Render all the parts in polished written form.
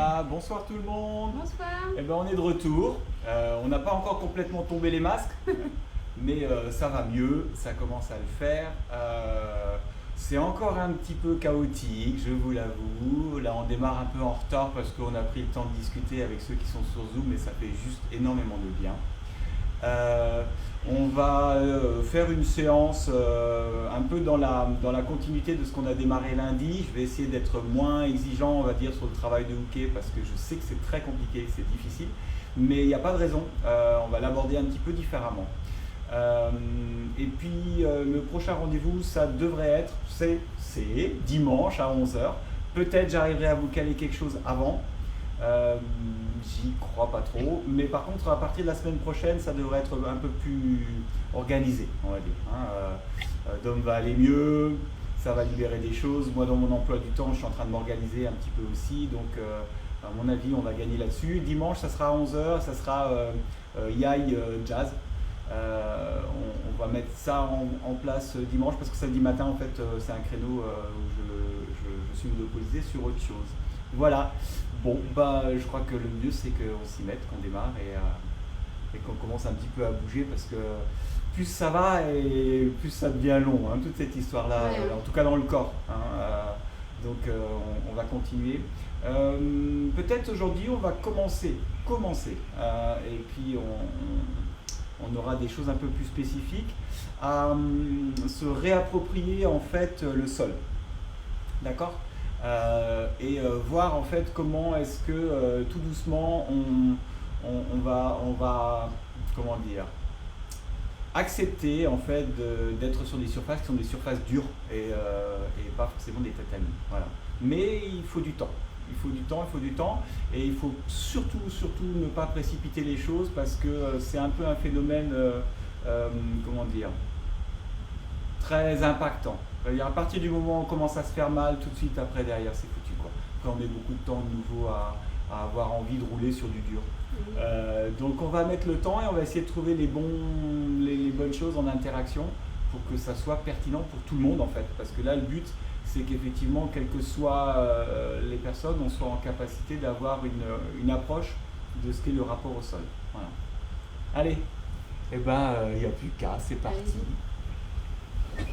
Voilà, bonsoir tout le monde. Bonsoir. Eh ben, on est de retour. On n'a pas encore complètement tombé les masques, mais ça va mieux, ça commence à le faire. C'est encore un petit peu chaotique, je vous l'avoue. Là, on démarre un peu en retard parce qu'on a pris le temps de discuter avec ceux qui sont sur Zoom et ça fait juste énormément de bien. On va faire une séance un peu dans la continuité de ce qu'on a démarré lundi. Je vais essayer d'être moins exigeant, on va dire, sur le travail de hooker parce que je sais que c'est très compliqué, c'est difficile. Mais il n'y a pas de raison, on va l'aborder un petit peu différemment. Et puis le prochain rendez-vous, ça devrait être, c'est dimanche à 11 h. Peut-être j'arriverai à vous caler quelque chose avant. J'y crois pas trop, mais par contre à partir de la semaine prochaine ça devrait être un peu plus organisé, on va dire. Dom va aller mieux, ça va libérer des choses. Moi dans mon emploi du temps je suis en train de m'organiser un petit peu aussi, donc à mon avis on va gagner là-dessus. Dimanche ça sera à 11 h, ça sera Yai Jazz. On va mettre ça en place dimanche parce que samedi matin en fait c'est un créneau où je suis monopolisé sur autre chose. Voilà. Bon, bah, je crois que le mieux c'est qu'on s'y mette, qu'on démarre et qu'on commence un petit peu à bouger parce que plus ça va et plus ça devient long, hein, toute cette histoire-là, Ouais. en tout cas dans le corps. Hein, donc on va continuer. Peut-être aujourd'hui on va commencer et puis on aura des choses un peu plus spécifiques à se réapproprier en fait le sol. D'accord ? Et voir en fait comment est-ce que tout doucement on va comment dire accepter en fait d'être sur des surfaces qui sont des surfaces dures et pas forcément des tatamis. Voilà. Mais il faut du temps. Il faut du temps et il faut surtout ne pas précipiter les choses parce que c'est un peu un phénomène comment dire très impactant. C'est-à-dire à partir du moment où on commence à se faire mal, tout de suite après derrière c'est foutu quoi. Après on met beaucoup de temps de nouveau à avoir envie de rouler sur du dur. Donc on va mettre le temps et on va essayer de trouver les bonnes choses en interaction pour que ça soit pertinent pour tout le monde en fait. Parce que là le but c'est qu'effectivement quelles que soient les personnes, on soit en capacité d'avoir une approche de ce qu'est le rapport au sol. Voilà. Allez, et ben il n'y a plus qu'à, c'est parti.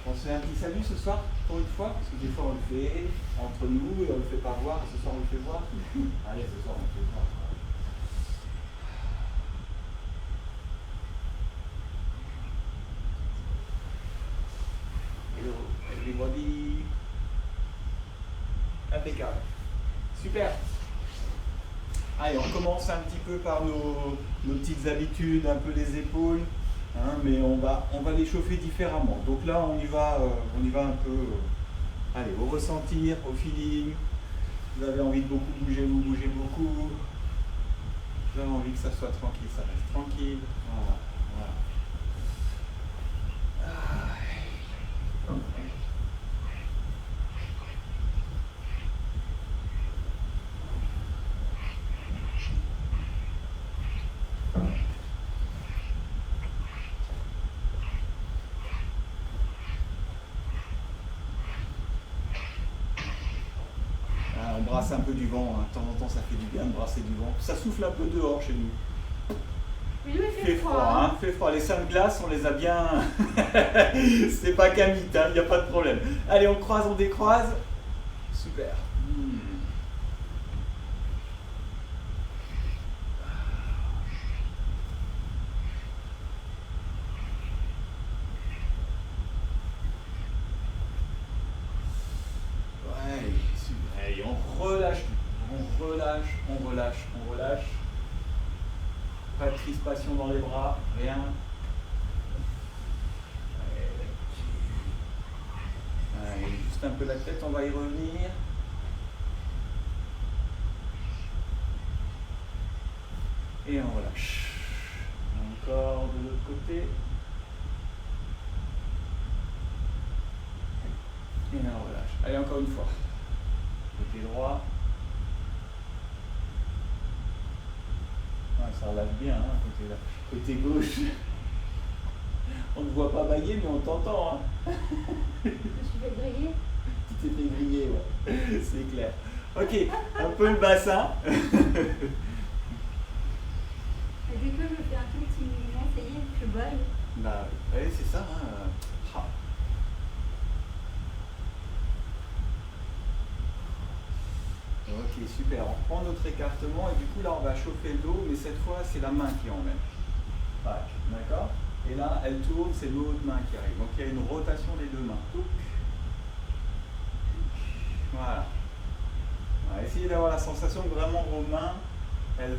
On se fait un petit salut ce soir, pour une fois, parce que des fois on le fait entre nous et on le fait pas voir, et ce soir on le fait voir. Allez, ce soir on le fait voir. Hello, everybody. Impeccable. Super. Allez, on commence un petit peu par nos petites habitudes, un peu les épaules. Hein, mais on va les chauffer différemment. Donc là, on y va un peu, allez, au ressentir, au feeling. Vous avez envie de beaucoup bouger, vous bougez beaucoup. Vous avez envie que ça soit tranquille, ça reste tranquille. Voilà. On brasse un peu du vent, hein. De temps en temps ça fait du bien de brasser du vent. Ça souffle un peu dehors chez nous. Oui, il Fait froid, hein. Fait froid. Les seins de glace, on les a bien. C'est pas qu'un mythe, hein. Il n'y a pas de problème. Allez, on croise, on décroise. Super. Et on relâche, on relâche. Pas de crispation dans les bras, rien. Allez, juste un peu la tête, on va y revenir. Et on relâche. Encore de l'autre côté. Et là on relâche. Allez, encore une fois. Côté droit. Ouais, ça relâche bien, hein, côté gauche. On ne voit pas bailler, mais on t'entend. Hein. Je suis fait griller. Tu t'es fait griller, ouais. C'est clair. Ok, un peu le bassin. Et dès que je fais un tout petit mouvement, ça y est, je baille. Bah, ouais, c'est ça. Hein. Ah. Ok, super. On reprend notre écartement et du coup là on va chauffer le dos, mais cette fois c'est la main qui emmène. D'accord? Et là elle tourne, c'est l'autre main qui arrive. Donc il y a une rotation des deux mains. Voilà. On va essayer d'avoir la sensation que vraiment vos mains, elles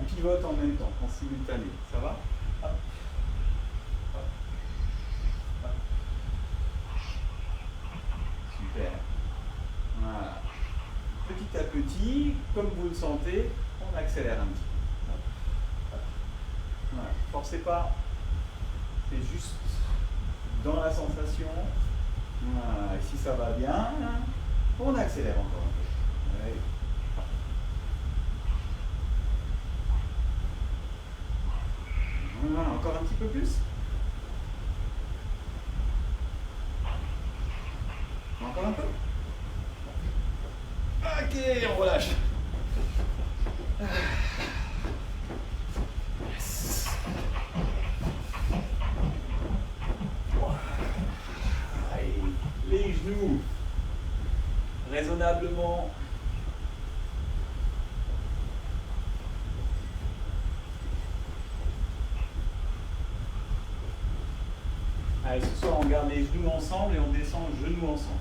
pivotent en même temps, en simultané. Ça va? Hop. Hop. Hop. Super. Voilà. Petit à petit, comme vous le sentez, on accélère un petit peu. Voilà. Forcez pas, c'est juste dans la sensation. Voilà. Et si ça va bien, on accélère encore un peu. Ouais. Voilà, encore un petit peu plus. Encore un peu. Ok, on relâche. Yes. Allez, les genoux. Raisonnablement. Allez, ce soir on garde les genoux ensemble et on descend le genou ensemble.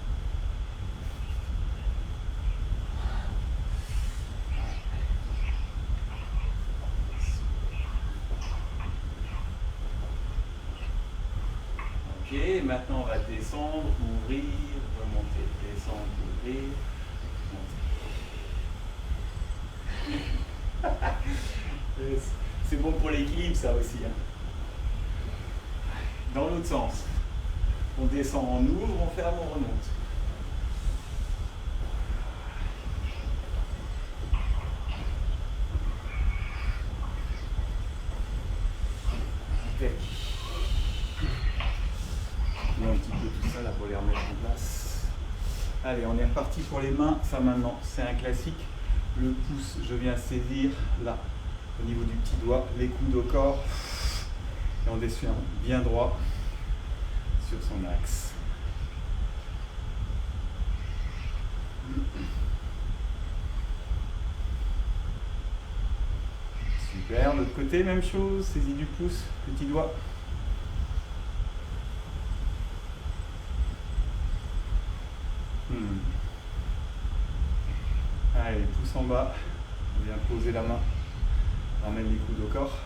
Ok, maintenant on va descendre, ouvrir, remonter. Descendre, ouvrir, monter. C'est bon pour l'équilibre ça aussi. Hein. Dans l'autre sens. On descend, on ouvre, on ferme, on remonte. Impec. Un petit peu tout ça là pour les remettre en place. Allez, on est reparti pour les mains. Ça maintenant, c'est un classique. Le pouce, je viens saisir là, au niveau du petit doigt, les coudes au corps. Et on descend bien droit sur son axe. Super, de l'autre côté, même chose, saisie du pouce, petit doigt. Allez, pouce en bas, on vient poser la main, ramène les coudes au corps.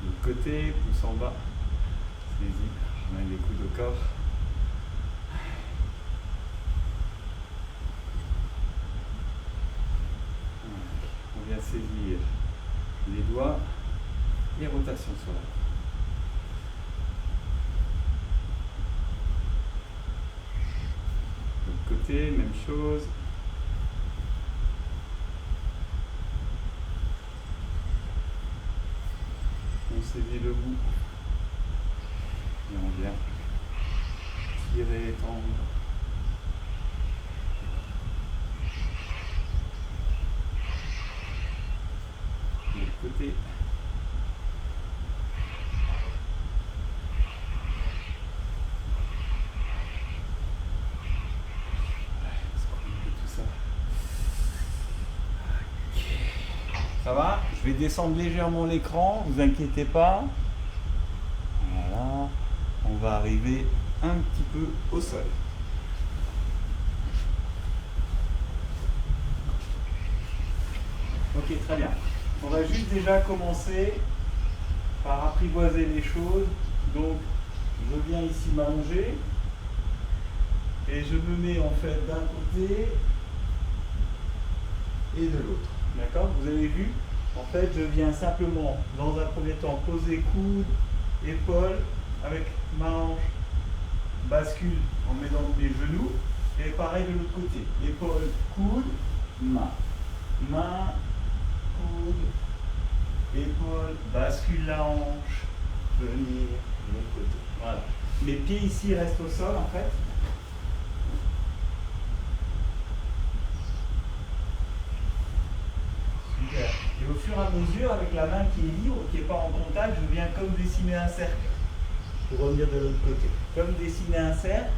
De l'autre côté, pouce en bas, saisie, ramène les coudes au corps. On vient saisir les doigts et rotation sur la main. De l'autre côté, même chose. On saisit le bout et on vient tirer, étendre. De l'autre côté. Ça va? Je vais descendre légèrement l'écran, vous inquiétez pas. Voilà. On va arriver un petit peu au sol. Ok, très bien. On va juste déjà commencer par apprivoiser les choses. Donc, je viens ici m'allonger et je me mets en fait d'un côté et de l'autre. D'accord? Vous avez vu? En fait, je viens simplement, dans un premier temps, poser coude, épaule, avec ma hanche, bascule en mettant mes genoux, et pareil de l'autre côté. Épaule, coude, main. Main, coude, épaule, bascule la hanche, venir de l'autre côté. Voilà. Les pieds ici restent au sol en fait. Super. Et au fur et à mesure, avec la main qui est libre, qui n'est pas en contact, je viens comme dessiner un cercle pour revenir de l'autre côté. Comme dessiner un cercle,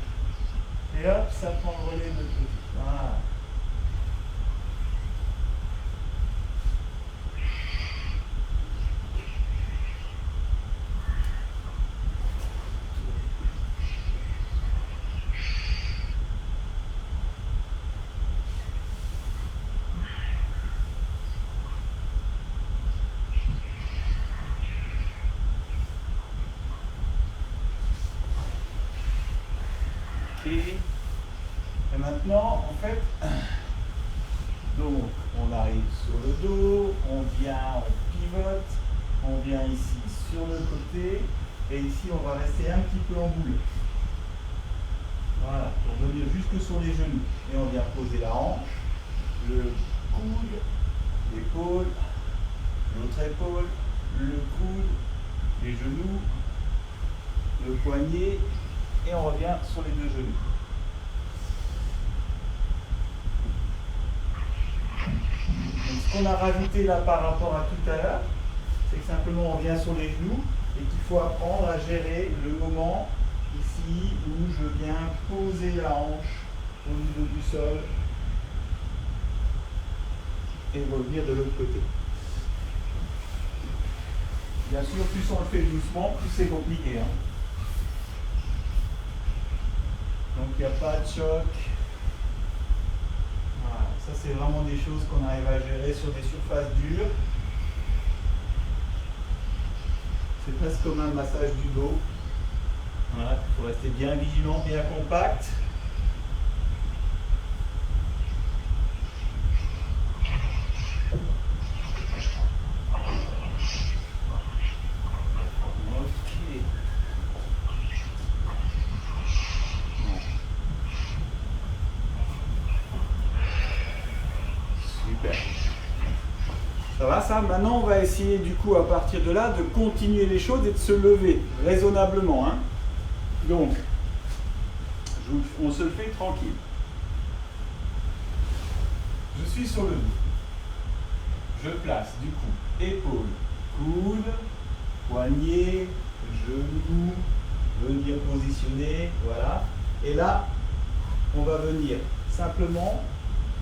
et hop, ça prend le relais de l'autre côté. Voilà. Et maintenant, en fait, donc on arrive sur le dos, on vient, on pivote, on vient ici sur le côté, et ici on va rester un petit peu en boule. Voilà, pour venir jusque sur les genoux. Et on vient poser la hanche, le coude, l'épaule, l'autre épaule, le coude, les genoux, le poignet, et on revient sur les deux genoux. Donc, ce qu'on a rajouté là par rapport à tout à l'heure, c'est que simplement on vient sur les genoux et qu'il faut apprendre à gérer le moment ici où je viens poser la hanche au niveau du sol et revenir de l'autre côté. Bien sûr, plus on le fait doucement, plus c'est compliqué. Donc il n'y a pas de choc. Voilà, ça c'est vraiment des choses qu'on arrive à gérer sur des surfaces dures. C'est presque comme un massage du dos. Voilà, il faut rester bien vigilant, bien compact. Ça va ça? Maintenant on va essayer du coup à partir de là de continuer les choses et de se lever raisonnablement. Hein. Donc, on se le fait tranquille. Je suis sur le dos. Je place du coup épaule, coude, poignet, genou, venir positionner, voilà. Et là, on va venir simplement,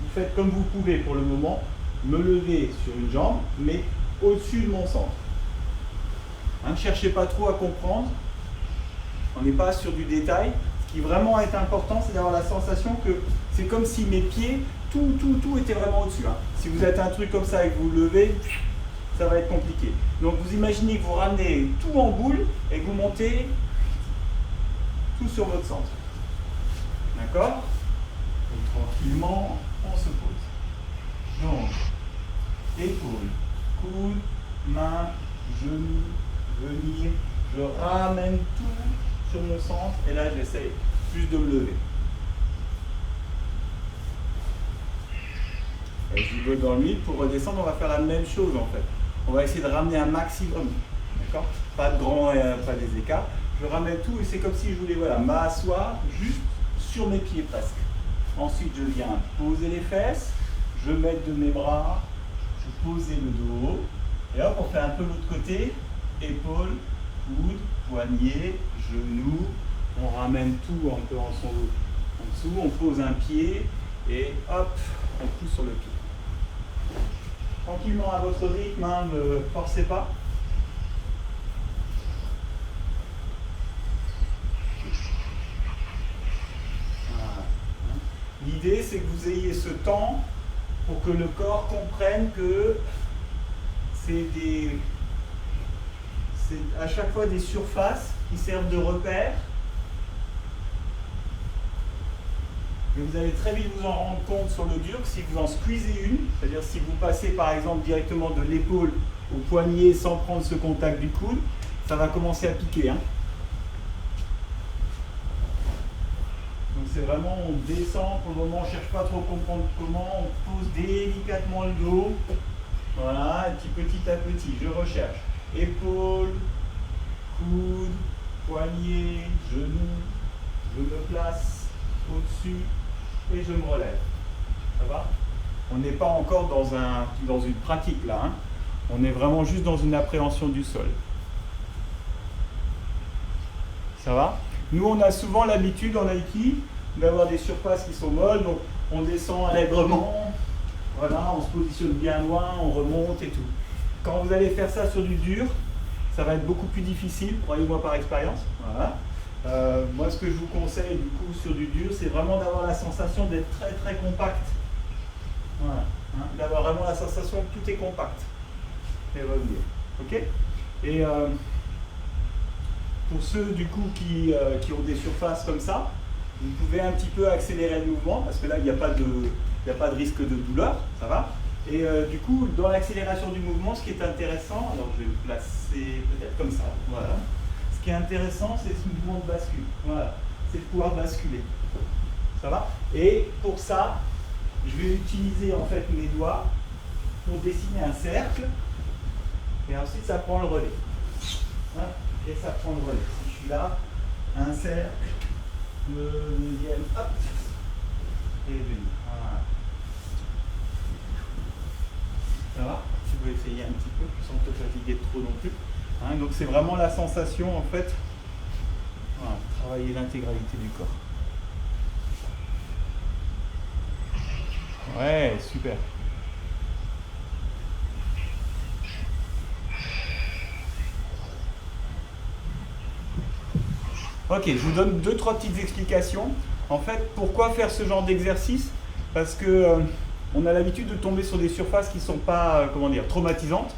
vous faites comme vous pouvez pour le moment, me lever sur une jambe, mais au-dessus de mon centre. Hein, ne cherchez pas trop à comprendre, on n'est pas sur du détail. Ce qui vraiment est important, c'est d'avoir la sensation que c'est comme si mes pieds, tout était vraiment au-dessus. Hein. Si vous êtes un truc comme ça et que vous levez, ça va être compliqué. Donc vous imaginez que vous ramenez tout en boule et que vous montez tout sur votre centre. D'accord? Et tranquillement, on se pose. Donc, épaule, coude, main, genou, venir, je ramène tout sur mon centre et là j'essaye juste de me lever. Et je vais dans le mille pour redescendre, on va faire la même chose en fait. On va essayer de ramener un maximum, d'accord? Pas de grand, pas des écarts. Je ramène tout et c'est comme si je voulais m'asseoir juste sur mes pieds presque. Ensuite je viens poser les fesses, je mets de mes bras, je pose le dos, et hop, on fait un peu l'autre côté, épaule, coude, poignet, genou, on ramène tout un peu en dessous, on pose un pied, et hop, on pousse sur le pied. Tranquillement à votre rythme, hein, ne forcez pas. L'idée, c'est que vous ayez ce temps pour que le corps comprenne que c'est à chaque fois des surfaces qui servent de repère. Mais vous allez très vite vous en rendre compte sur le dur que si vous en squeezez une, c'est-à-dire si vous passez par exemple directement de l'épaule au poignet sans prendre ce contact du coude, ça va commencer à piquer. Hein. Donc c'est vraiment, on descend, pour le moment on ne cherche pas trop à comprendre comment, on pose délicatement le dos, voilà, et puis petit à petit, je recherche, épaule, coude, poignet, genou, je me place au-dessus et je me relève. Ça va? On n'est pas encore dans une pratique là, hein. On est vraiment juste dans une appréhension du sol. Ça va? Nous, on a souvent l'habitude en Aiki d'avoir des surfaces qui sont molles, donc on descend allègrement, voilà, on se positionne bien loin, on remonte et tout. Quand vous allez faire ça sur du dur, ça va être beaucoup plus difficile, croyez-moi par expérience. Voilà. Moi, ce que je vous conseille du coup sur du dur, c'est vraiment d'avoir la sensation d'être très très compact. Voilà. Hein, d'avoir vraiment la sensation que tout est compact. Et revenir. Ok? Et pour ceux du coup qui ont des surfaces comme ça, vous pouvez un petit peu accélérer le mouvement parce que là il n'y a pas de risque de douleur, ça va? Et du coup, dans l'accélération du mouvement, ce qui est intéressant, alors je vais le placer peut-être comme ça, voilà. Ce qui est intéressant, c'est ce mouvement de bascule, voilà. C'est de pouvoir basculer, ça va? Et pour ça, je vais utiliser en fait mes doigts pour dessiner un cercle, et ensuite ça prend le relais. Hein, et ça prend le relais. Si je suis là, un cercle, le deuxième, hop, et venu. Voilà. Ça va? Tu peux essayer un petit peu sans te fatiguer trop non plus. Hein, donc c'est vraiment la sensation en fait, voilà, travailler l'intégralité du corps. Ouais, super. Ok, je vous donne 2-3 petites explications. En fait, pourquoi faire ce genre d'exercice? Parce que on a l'habitude de tomber sur des surfaces qui ne sont pas, comment dire, traumatisantes.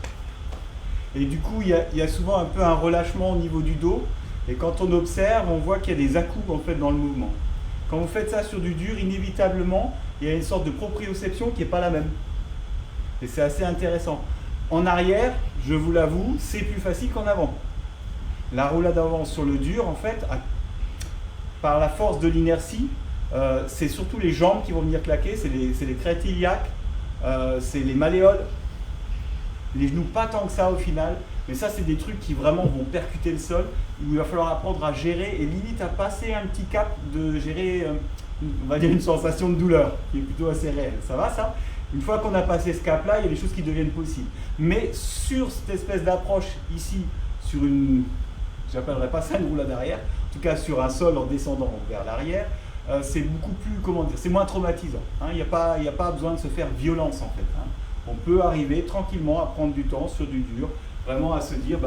Et du coup, il y a souvent un peu un relâchement au niveau du dos. Et quand on observe, on voit qu'il y a des à-coups en fait dans le mouvement. Quand vous faites ça sur du dur, inévitablement, il y a une sorte de proprioception qui n'est pas la même. Et c'est assez intéressant. En arrière, je vous l'avoue, c'est plus facile qu'en avant. La roulade avant sur le dur, en fait, par la force de l'inertie, c'est surtout les jambes qui vont venir claquer, c'est les crêtes iliaques, c'est les malléoles, les genoux pas tant que ça au final, mais ça c'est des trucs qui vraiment vont percuter le sol, où il va falloir apprendre à gérer et limite à passer un petit cap de gérer, on va dire une sensation de douleur, qui est plutôt assez réelle. Ça va ça? Une fois qu'on a passé ce cap-là, il y a des choses qui deviennent possibles. Mais sur cette espèce d'approche ici, sur une, j'appellerais pas ça une roulade arrière, en tout cas sur un sol en descendant vers l'arrière, c'est beaucoup plus, comment dire, c'est moins traumatisant. Hein, il n'y a pas besoin de se faire violence en fait. Hein. On peut arriver tranquillement à prendre du temps sur du dur, vraiment à se dire,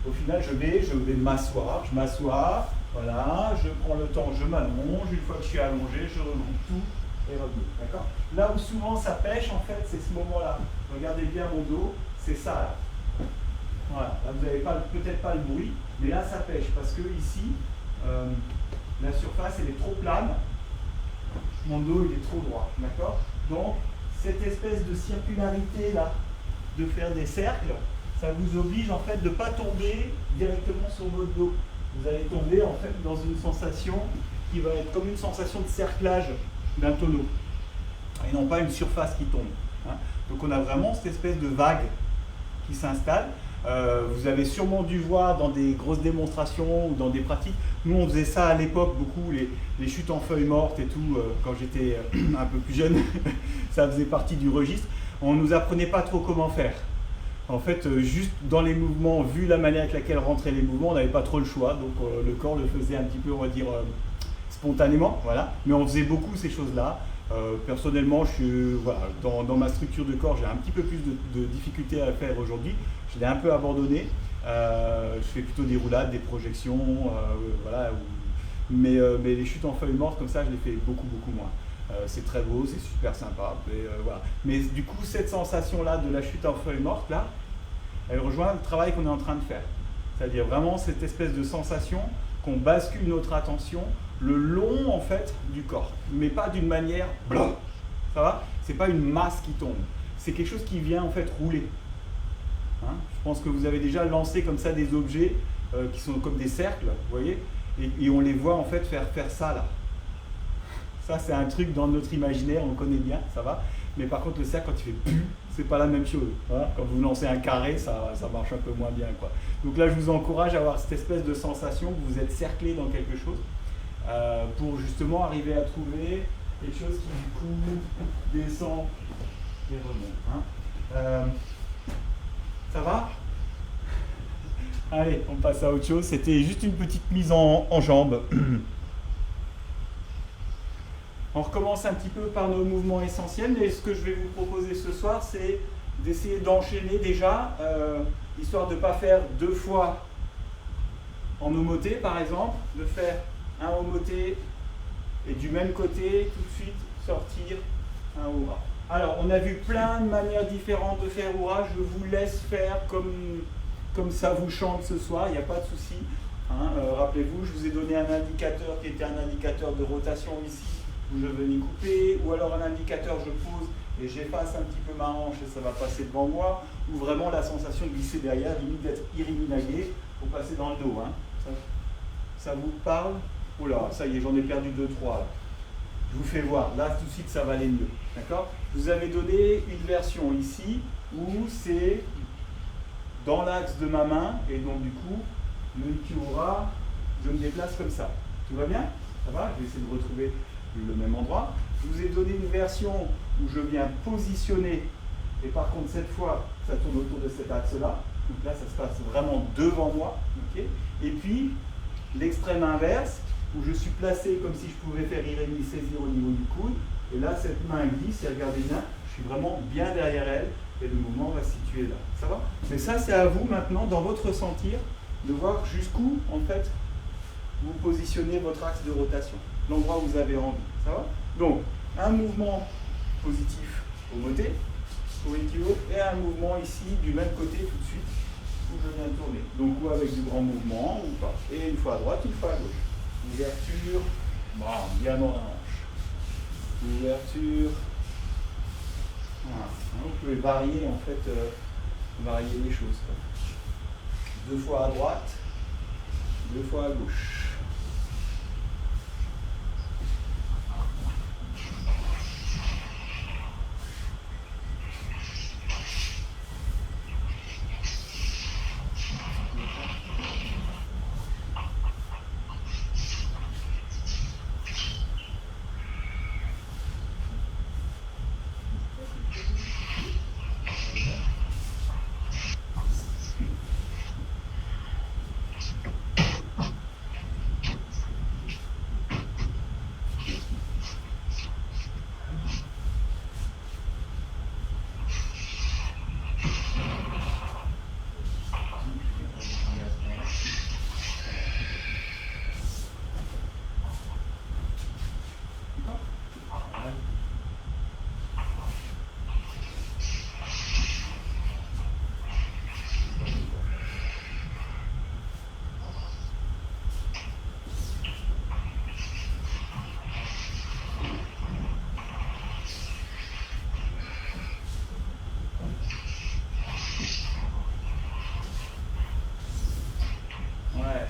au final je vais m'asseoir, je m'assois, voilà, je prends le temps, je m'allonge, une fois que je suis allongé, je remonte tout et reviens. D'accord? Là où souvent ça pêche en fait, c'est ce moment-là. Regardez bien mon dos, c'est ça là. Voilà, là vous n'avez peut-être pas le bruit, mais là ça pêche parce que ici, la surface elle est trop plane, mon dos il est trop droit, d'accord? Donc cette espèce de circularité là, de faire des cercles, ça vous oblige en fait de ne pas tomber directement sur votre dos. Vous allez tomber en fait dans une sensation qui va être comme une sensation de cerclage d'un tonneau, et non pas une surface qui tombe. Hein. Donc on a vraiment cette espèce de vague qui s'installe. Vous avez sûrement dû voir dans des grosses démonstrations ou dans des pratiques. Nous, on faisait ça à l'époque, beaucoup, les chutes en feuilles mortes et tout, quand j'étais un peu plus jeune, ça faisait partie du registre. On ne nous apprenait pas trop comment faire. En fait, juste dans les mouvements, vu la manière avec laquelle rentraient les mouvements, on n'avait pas trop le choix, donc le corps le faisait un petit peu, on va dire, spontanément, voilà. Mais on faisait beaucoup ces choses-là. Personnellement, voilà, dans ma structure de corps, j'ai un petit peu plus de difficultés à le faire aujourd'hui. Je l'ai un peu abandonné. Je fais plutôt des roulades, des projections, voilà. Mais les chutes en feuilles mortes comme ça, je les fais beaucoup moins. C'est très beau, c'est super sympa. Voilà. Mais du coup, cette sensation-là de la chute en feuilles mortes, là, elle rejoint le travail qu'on est en train de faire. C'est-à-dire vraiment cette espèce de sensation qu'on bascule notre attention le long en fait du corps, mais pas d'une manière blanc. Ça va? C'est pas une masse qui tombe, c'est quelque chose qui vient en fait rouler. Hein, je pense que vous avez déjà lancé comme ça des objets qui sont comme des cercles, vous voyez, et on les voit en fait faire ça là. Ça c'est un truc dans notre imaginaire, on connaît bien, ça va. Mais par contre le cercle quand il fait plus, c'est pas la même chose. Hein. Quand vous lancez un carré, ça marche un peu moins bien, quoi. Donc là, je vous encourage à avoir cette espèce de sensation que vous êtes cerclé dans quelque chose pour justement arriver à trouver quelque chose qui du coup descend et remonte. Hein. Ça va? Allez, on passe à autre chose. C'était juste une petite mise en jambe. On recommence un petit peu par nos mouvements essentiels, mais ce que je vais vous proposer ce soir, c'est d'essayer d'enchaîner déjà, histoire de ne pas faire 2 fois en omoté par exemple, de faire un omoté et du même côté tout de suite sortir un hurrah. Alors on a vu plein de manières différentes de faire hurrah, je vous laisse faire comme ça vous chante ce soir, il n'y a pas de souci. Hein, rappelez-vous, je vous ai donné un indicateur qui était un indicateur de rotation ici, où je venais couper, ou alors un indicateur je pose et j'efface un petit peu ma hanche et ça va passer devant moi, ou vraiment la sensation de glisser derrière, limite d'être iriminagué pour passer dans le dos. Hein. Ça vous parle? Oh là, ça y est, j'en ai perdu 2-3. Je vous fais voir, là tout de suite ça va aller mieux. D'accord? Je vous avais donné une version ici où c'est dans l'axe de ma main et donc du coup, le Ikiura, je me déplace comme ça. Tout va bien? Ça va? Je vais essayer de retrouver le même endroit. Je vous ai donné une version où je viens positionner et par contre cette fois ça tourne autour de cet axe là, donc là ça se passe vraiment devant moi, okay. Et puis l'extrême inverse où je suis placé comme si je pouvais faire Iremi saisir au niveau du coude et là cette main glisse et regardez bien, je suis vraiment bien derrière elle et le mouvement va se situer là, ça va? Mais ça c'est à vous maintenant dans votre ressentir de voir jusqu'où en fait vous positionnez votre axe de rotation, l'endroit où vous avez envie, ça va? Donc, un mouvement positif au moté, au Ikyo, et un mouvement ici du même côté tout de suite où je viens de tourner. Donc, ou avec du grand mouvement ou pas. Et une fois à droite, une fois à gauche. Ouverture, bam, bien dans la hanche. Ouverture. Voilà. Vous pouvez varier en fait, varier les choses. Quoi. 2 fois à droite, 2 fois à gauche.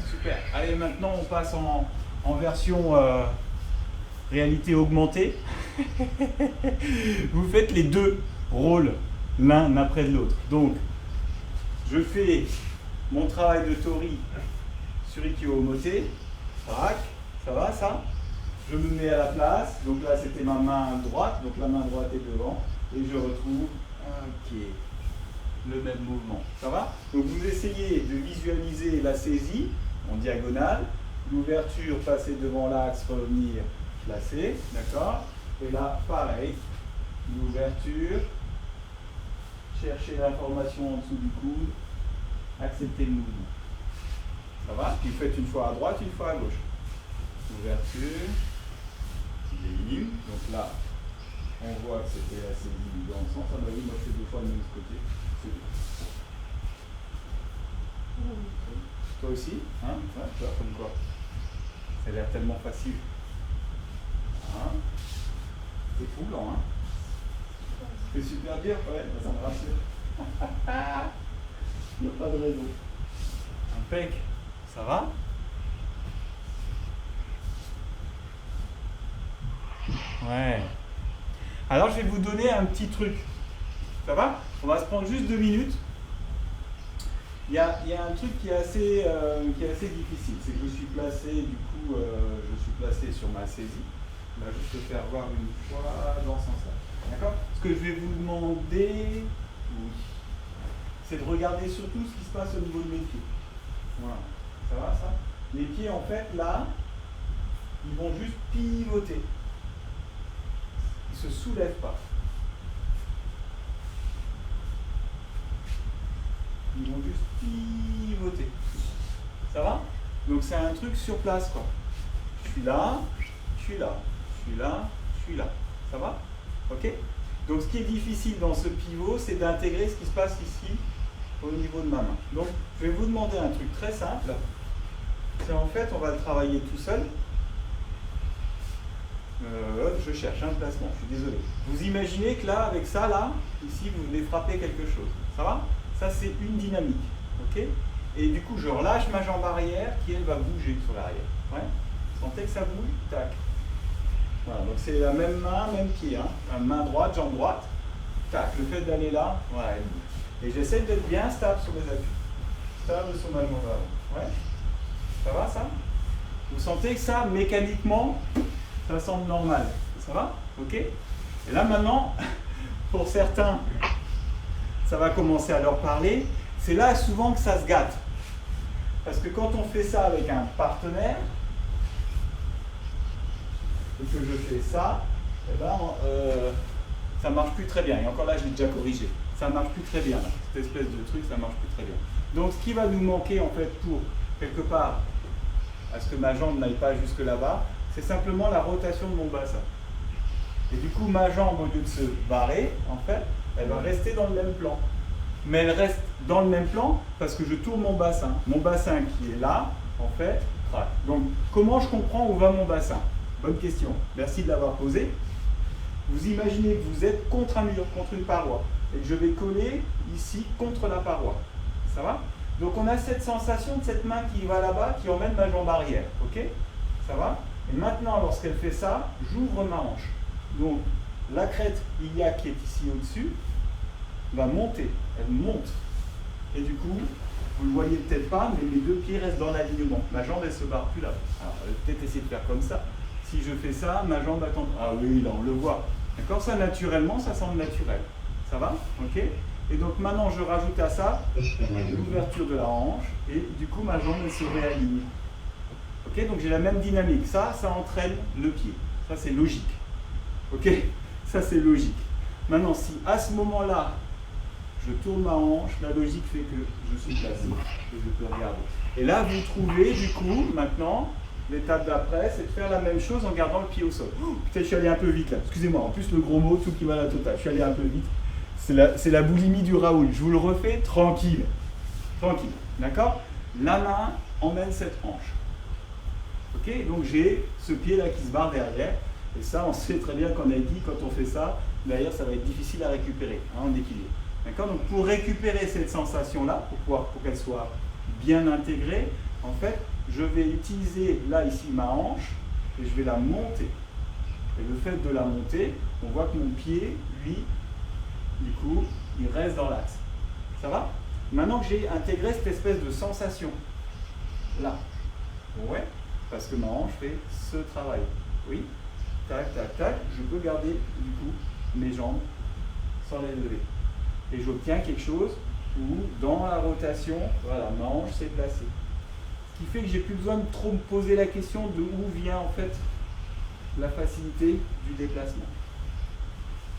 Super. Allez, maintenant on passe en version réalité augmentée. Vous faites les 2 rôles l'un après l'autre. Donc, je fais mon travail de tori sur Ikkyo Omote. Tac, ça va ça? Je me mets à la place. Donc là, c'était ma main droite. Donc la main droite est devant. Et je retrouve le même mouvement. Ça va? Donc vous essayez de visualiser la saisie en diagonale, l'ouverture, passer devant l'axe, revenir, placer, d'accord? Et là, pareil, l'ouverture, chercher l'information en dessous du coude, accepter le mouvement. Ça va? Puis vous faites une fois à droite, une fois à gauche. Ouverture, ligne. Donc là, on voit que c'était la saisie dans le sens. Ah bah oui, moi je fais 2 fois le même côté. C'est bien. Toi aussi, hein? Ouais, tu vois comme quoi. Ça a l'air tellement facile. Hein? C'est troublant, hein? C'est super dur, ouais, ça me rassure. Il n'y a pas de raison. Impec, ça va? Ouais. Alors je vais vous donner un petit truc. Ça va? On va se prendre juste 2 minutes. Il y a un truc qui est assez difficile, c'est que je suis placé, sur ma saisie. On va juste te faire voir une fois dans ce sens-là. D'accord? Ce que je vais vous demander, oui, c'est de regarder surtout ce qui se passe au niveau de mes pieds. Voilà. Ça va, ça? Les pieds, en fait, là, ils vont juste pivoter. Ils ne se soulèvent pas. Ils vont juste pivoter. Ça va? Donc c'est un truc sur place, quoi. Je suis là, je suis là, je suis là, je suis là. Ça va? Ok? Donc ce qui est difficile dans ce pivot, c'est d'intégrer ce qui se passe ici au niveau de ma main. Donc je vais vous demander un truc très simple. C'est en fait, on va le travailler tout seul. Je cherche un placement, je suis désolé. Vous imaginez que là, avec ça, là, ici, vous venez frapper quelque chose. Ça va? Ça, c'est une dynamique. Ok? Et du coup, je relâche ma jambe arrière qui, elle, va bouger sur l'arrière. Ouais? Vous sentez que ça bouge? Tac. Voilà, donc c'est la même main, même pied. Hein? Main droite, jambe droite. Tac. Le fait d'aller là, voilà, elle bouge. Et j'essaie d'être bien stable sur mes appuis. Stable sur ma jambe avant. Ouais? Ça va, ça? Vous sentez que ça, mécaniquement, ça semble normal. Ça va? Ok? Et là, maintenant, pour certains, ça va commencer à leur parler. C'est là souvent que ça se gâte. Parce que quand on fait ça avec un partenaire, et que je fais ça, eh ben, ça ne marche plus très bien. Et encore là, je l'ai déjà corrigé. Ça ne marche plus très bien. Là. Cette espèce de truc, ça ne marche plus très bien. Donc, ce qui va nous manquer, en fait, pour, quelque part, à ce que ma jambe n'aille pas jusque là-bas, c'est simplement la rotation de mon bassin. Et du coup, ma jambe, au lieu de se barrer, en fait, elle va rester dans le même plan. Mais elle reste dans le même plan parce que je tourne mon bassin. Mon bassin qui est là, en fait, craque. Donc, comment je comprends où va mon bassin? Bonne question. Merci de l'avoir posée. Vous imaginez que vous êtes contre un mur, contre une paroi, et que je vais coller ici contre la paroi. Ça va? Donc, on a cette sensation de cette main qui va là-bas, qui emmène ma jambe arrière. Ok? Ça va? Et maintenant, lorsqu'elle fait ça, j'ouvre ma hanche. Donc, la crête iliaque qui est ici au-dessus va monter. Elle monte. Et du coup, vous ne le voyez peut-être pas, mais mes deux pieds restent dans l'alignement. Ma jambe, elle ne se barre plus là. Alors, je vais peut-être essayer de faire comme ça. Si je fais ça, ma jambe attend. Ah oui, là, on le voit. D'accord? Ça, naturellement, ça semble naturel. Ça va? Ok? Et donc, maintenant, je rajoute à ça l'ouverture de la hanche. Et du coup, ma jambe, elle se réaligne. Ok? Donc, j'ai la même dynamique. Ça entraîne le pied. Ça, c'est logique. Ok? Ça, c'est logique. Maintenant, si à ce moment-là, je tourne ma hanche, la logique fait que je suis placé, que je peux regarder. Et là, vous trouvez, du coup, maintenant, l'étape d'après, c'est de faire la même chose en gardant le pied au sol. Oh, putain, je suis allé un peu vite là. Excusez-moi, en plus, le gros mot, tout qui va à la totale. Je suis allé un peu vite. C'est la boulimie du Raoul. Je vous le refais tranquille. Tranquille. D'accord? La main emmène cette hanche. Ok? Donc, j'ai ce pied-là qui se barre derrière. Et ça, on sait très bien qu'en Haïti, quand on fait ça, derrière, ça va être difficile à récupérer, en équilibre. D'accord? Donc, pour récupérer cette sensation-là, pour qu'elle soit bien intégrée, en fait, je vais utiliser, là, ici, ma hanche, et je vais la monter. Et le fait de la monter, on voit que mon pied, lui, du coup, il reste dans l'axe. Ça va? Maintenant que j'ai intégré cette espèce de sensation, là, ouais, parce que ma hanche fait ce travail. Oui? Tac, tac, tac, je peux garder, du coup, mes jambes sans les lever. Et j'obtiens quelque chose où, dans la rotation, voilà, ma hanche s'est placée. Ce qui fait que j'ai plus besoin de trop me poser la question de où vient en fait la facilité du déplacement.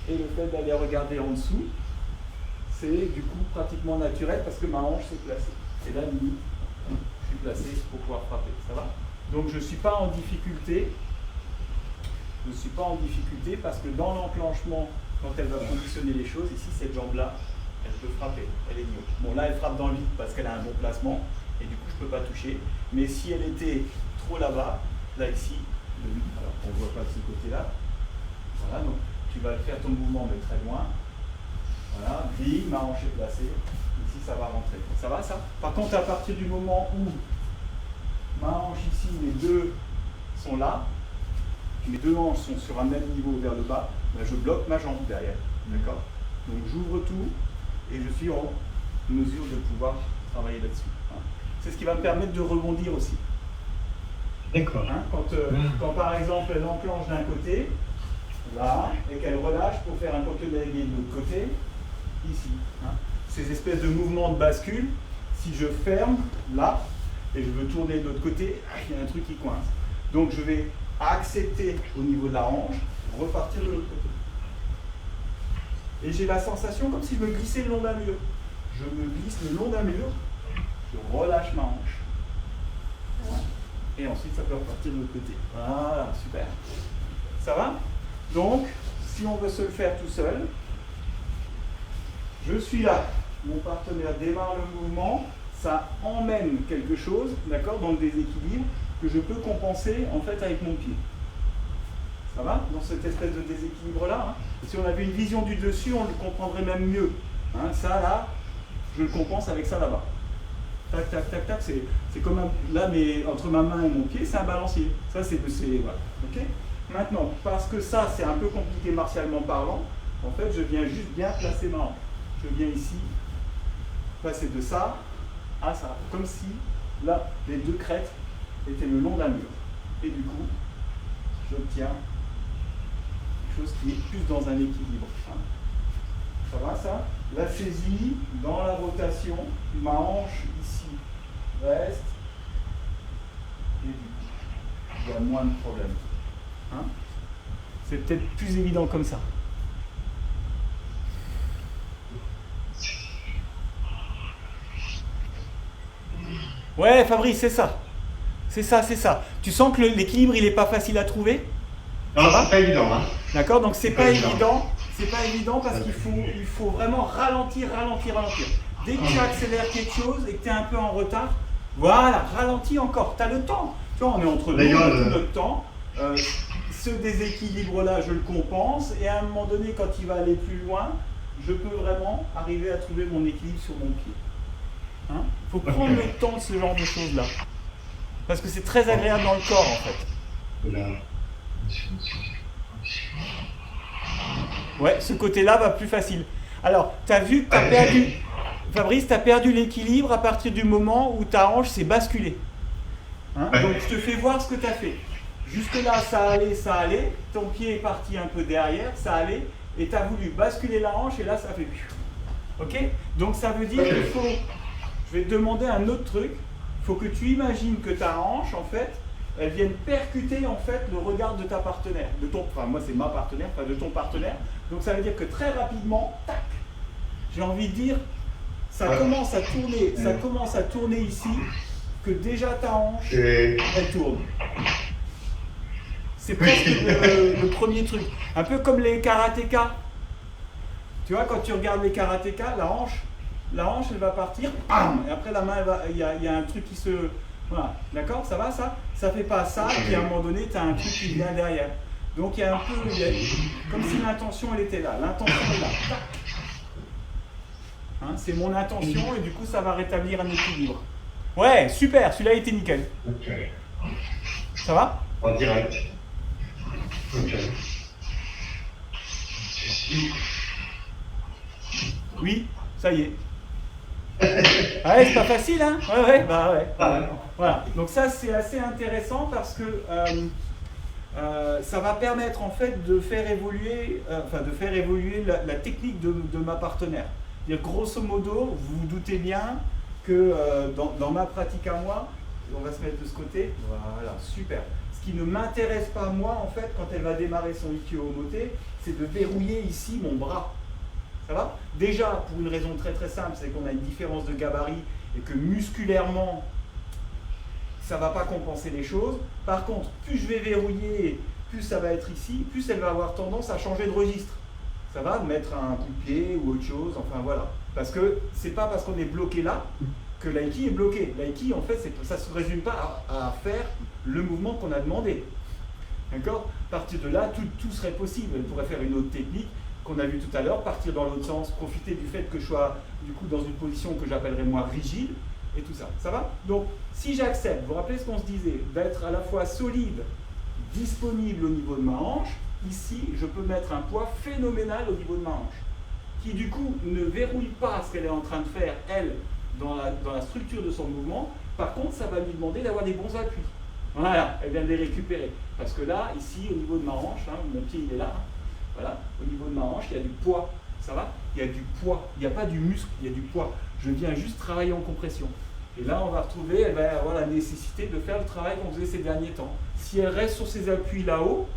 Et le fait d'aller regarder en dessous, c'est du coup pratiquement naturel parce que ma hanche s'est placée. Et là, limite, je suis placé pour pouvoir frapper. Ça va? Donc je ne suis pas en difficulté. Je ne suis pas en difficulté parce que dans l'enclenchement, quand elle va conditionner les choses, ici, cette jambe-là, elle peut frapper, elle est mieux. Bon, là, elle frappe dans le vide parce qu'elle a un bon placement, et du coup, je ne peux pas toucher. Mais si elle était trop là-bas, là, ici, alors on ne voit pas de ce côté-là, voilà, donc tu vas faire ton mouvement, mais très loin. Voilà, bim, ma hanche est placée, ici, ça va rentrer. Ça va, ça? Par contre, à partir du moment où ma hanche ici, les deux sont là, mes deux hanches sont sur un même niveau vers le bas, ben je bloque ma jambe derrière. D'accord? Donc j'ouvre tout et je suis en mesure de pouvoir travailler là-dessus. Hein. C'est ce qui va me permettre de rebondir aussi. D'accord. Hein, quand par exemple elle enclenche d'un côté, là, et qu'elle relâche pour faire un copier-délégué de l'autre côté, ici. Hein. Ces espèces de mouvements de bascule, si je ferme là, et je veux tourner de l'autre côté, il y a un truc qui coince. Donc je vais accepter au niveau de la hanche, repartir de l'autre côté. Et j'ai la sensation comme si je me glissais le long d'un mur. Je me glisse le long d'un mur, je relâche ma hanche. Et ensuite ça peut repartir de l'autre côté. Voilà, super. Ça va? Donc, si on veut se le faire tout seul, je suis là. Mon partenaire démarre le mouvement, ça emmène quelque chose, d'accord, dans le déséquilibre, que je peux compenser en fait avec mon pied. Ça va? Dans cette espèce de déséquilibre-là. Hein. Si on avait une vision du dessus, on le comprendrait même mieux. Hein. Ça, là, je le compense avec ça là-bas. Tac, tac, tac, tac, c'est comme là, mais entre ma main et mon pied, c'est un balancier. Ça, c'est voilà. Ok? Maintenant, parce que ça, c'est un peu compliqué martialement parlant, en fait, je viens juste bien placer ma hanche. Je viens ici, passer de ça à ça. Comme si, là, les deux crêtes étaient le long d'un mur. Et du coup, j'obtiens quelque chose qui est plus dans un équilibre. Hein. Ça va, ça? La saisie, dans la rotation, ma hanche ici reste. Et du coup, il y a moins de problèmes. Hein? C'est peut-être plus évident comme ça. Ouais, Fabrice, c'est ça. C'est ça, c'est ça. Tu sens que l'équilibre, il n'est pas facile à trouver? Non, c'est pas évident. Hein. D'accord, donc c'est pas évident. C'est pas évident parce qu'il faut vraiment ralentir. Dès que tu accélères quelque chose et que tu es un peu en retard, voilà, ralentis encore. Tu as le temps. Tu vois, on est entre nous, tout notre temps. Ce déséquilibre-là, je le compense. Et à un moment donné, quand il va aller plus loin, je peux vraiment arriver à trouver mon équilibre sur mon pied. Il faut prendre le temps de ce genre de choses-là. Parce que c'est très agréable dans le corps, en fait. Voilà. Ouais, ce côté-là va plus facile. Alors, tu as vu que tu as perdu, Fabrice, tu as perdu l'équilibre à partir du moment où ta hanche s'est basculée. Hein? Donc, je te fais voir ce que tu as fait. Jusque-là, ça allait, ton pied est parti un peu derrière, ça allait, et tu as voulu basculer la hanche, et là, ça fait... Ok? Donc, ça veut dire qu'il faut... Je vais te demander un autre truc. Il faut que tu imagines que ta hanche, en fait, elle vienne percuter en fait le regard de ta partenaire, enfin moi c'est ma partenaire, enfin de ton partenaire. Donc ça veut dire que très rapidement, tac, j'ai envie de dire, ça commence à tourner ici, que déjà ta hanche, elle tourne. C'est presque le premier truc. Un peu comme les karatékas. Tu vois, quand tu regardes les karatékas, la hanche elle va partir, bam, et après la main, il y a un truc qui se... Voilà, d'accord, ça va ça? Ça fait pas ça, et puis à un moment donné, tu as un truc qui vient derrière. Donc il y a un peu, comme si l'intention elle était là, l'intention est là. Hein, c'est mon intention et du coup ça va rétablir un équilibre. Ouais, super, celui-là était nickel. Ok. Ça va? En direct. Ok. Oui, ça y est. Ouais, c'est pas facile, hein? Ouais, bah ouais. Voilà. Donc ça, c'est assez intéressant parce que ça va permettre en fait de faire évoluer, la technique de ma partenaire. Grosso modo, vous vous doutez bien que dans ma pratique à moi, on va se mettre de ce côté. Voilà, super. Ce qui ne m'intéresse pas moi, en fait, quand elle va démarrer son Ikkyo-Omote, c'est de verrouiller ici mon bras. Ça va? Déjà, pour une raison très très simple, c'est qu'on a une différence de gabarit et que musculairement, ça ne va pas compenser les choses. Par contre, plus je vais verrouiller, plus ça va être ici, plus elle va avoir tendance à changer de registre. Ça va? Mettre un coup de pied ou autre chose, enfin voilà. Parce que c'est pas parce qu'on est bloqué là que l'aiki est bloqué. L'aiki, en fait, ça ne se résume pas à faire le mouvement qu'on a demandé. D'accord? À partir de là, tout serait possible. Elle pourrait faire une autre technique qu'on a vu tout à l'heure, partir dans l'autre sens, profiter du fait que je sois du coup dans une position que j'appellerais moi rigide, et tout ça. Ça va? Donc, si j'accepte, vous vous rappelez ce qu'on se disait, d'être à la fois solide, disponible au niveau de ma hanche, ici, je peux mettre un poids phénoménal au niveau de ma hanche, qui du coup ne verrouille pas ce qu'elle est en train de faire, elle, dans la structure de son mouvement. Par contre, ça va lui demander d'avoir des bons appuis. Voilà, elle vient de les récupérer. Parce que là, ici, au niveau de ma hanche, hein, mon pied il est là, hein, voilà, au niveau de ma hanche, il y a du poids. Ça va? Il y a du poids. Il n'y a pas du muscle, il y a du poids. Je viens juste travailler en compression. Et là, on va retrouver, elle va avoir la nécessité de faire le travail qu'on faisait ces derniers temps. Si elle reste sur ses appuis là-haut,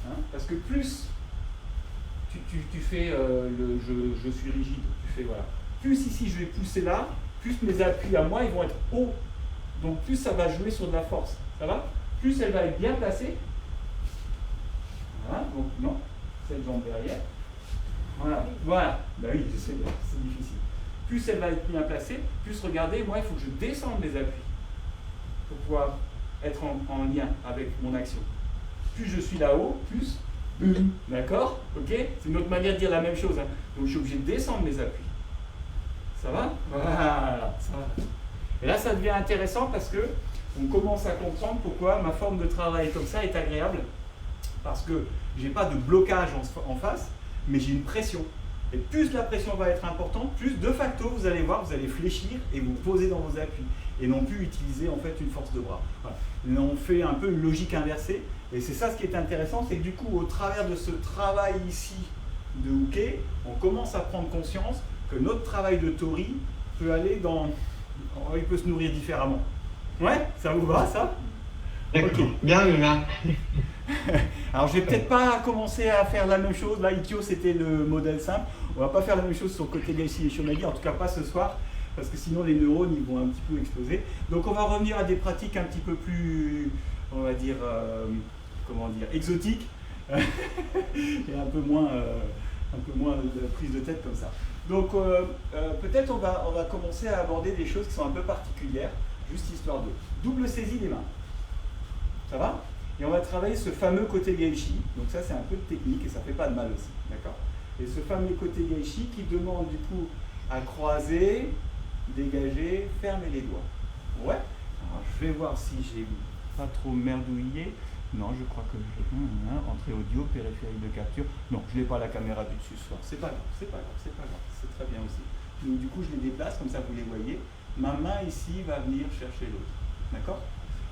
hein, parce que plus tu fais je suis rigide, tu fais voilà. Plus ici, je vais pousser là, plus mes appuis à moi, ils vont être hauts. Donc plus ça va jouer sur de la force. Ça va? Plus elle va être bien placée. Voilà, donc non, cette jambe derrière. Voilà, voilà. Ben oui, c'est difficile. Plus elle va être bien placée, plus regardez, moi il faut que je descende mes appuis pour pouvoir être en lien avec mon action. Plus je suis là-haut, plus. D'accord? Ok? C'est une autre manière de dire la même chose. Hein. Donc je suis obligé de descendre mes appuis. Ça va? Voilà, ça va. Et là, ça devient intéressant parce que on commence à comprendre pourquoi ma forme de travail comme ça est agréable. Parce que je n'ai pas de blocage en face, mais j'ai une pression. Et plus la pression va être importante, plus de facto, vous allez voir, vous allez fléchir et vous poser dans vos appuis. Et non plus utiliser en fait une force de bras. Voilà. On fait un peu une logique inversée. Et c'est ça ce qui est intéressant, c'est que du coup, au travers de ce travail ici de Uke, on commence à prendre conscience que notre travail de Tori peut aller dans... Il peut se nourrir différemment. Ouais, ça vous va ça? D'accord. Ok. Bien, bien. Alors je vais peut-être pas commencer à faire la même chose. Là, Ikkyo, c'était le modèle simple. On va pas faire la même chose sur le côté Gaeshi et Shomagi, en tout cas pas ce soir, parce que sinon les neurones ils vont un petit peu exploser. Donc on va revenir à des pratiques un petit peu plus, on va dire, comment dire, exotiques et un peu moins de prise de tête comme ça. Donc peut-être on va commencer à aborder des choses qui sont un peu particulières, juste histoire de double saisie des mains. Ça va? Et on va travailler ce fameux côté Gaeshi. Donc ça c'est un peu de technique et ça fait pas de mal aussi, d'accord? Et ce fameux côté Gaeshi qui demande du coup à croiser, dégager, fermer les doigts. Ouais? Alors je vais voir si j'ai pas trop merdouillé. Non, je crois que j'ai entrée audio, périphérique de capture. Non, je n'ai pas la caméra du dessus ce soir. C'est pas grave, c'est pas grave, c'est pas grave. C'est très bien aussi. Donc du coup, je les déplace, comme ça vous les voyez. Ma main ici va venir chercher l'autre. D'accord?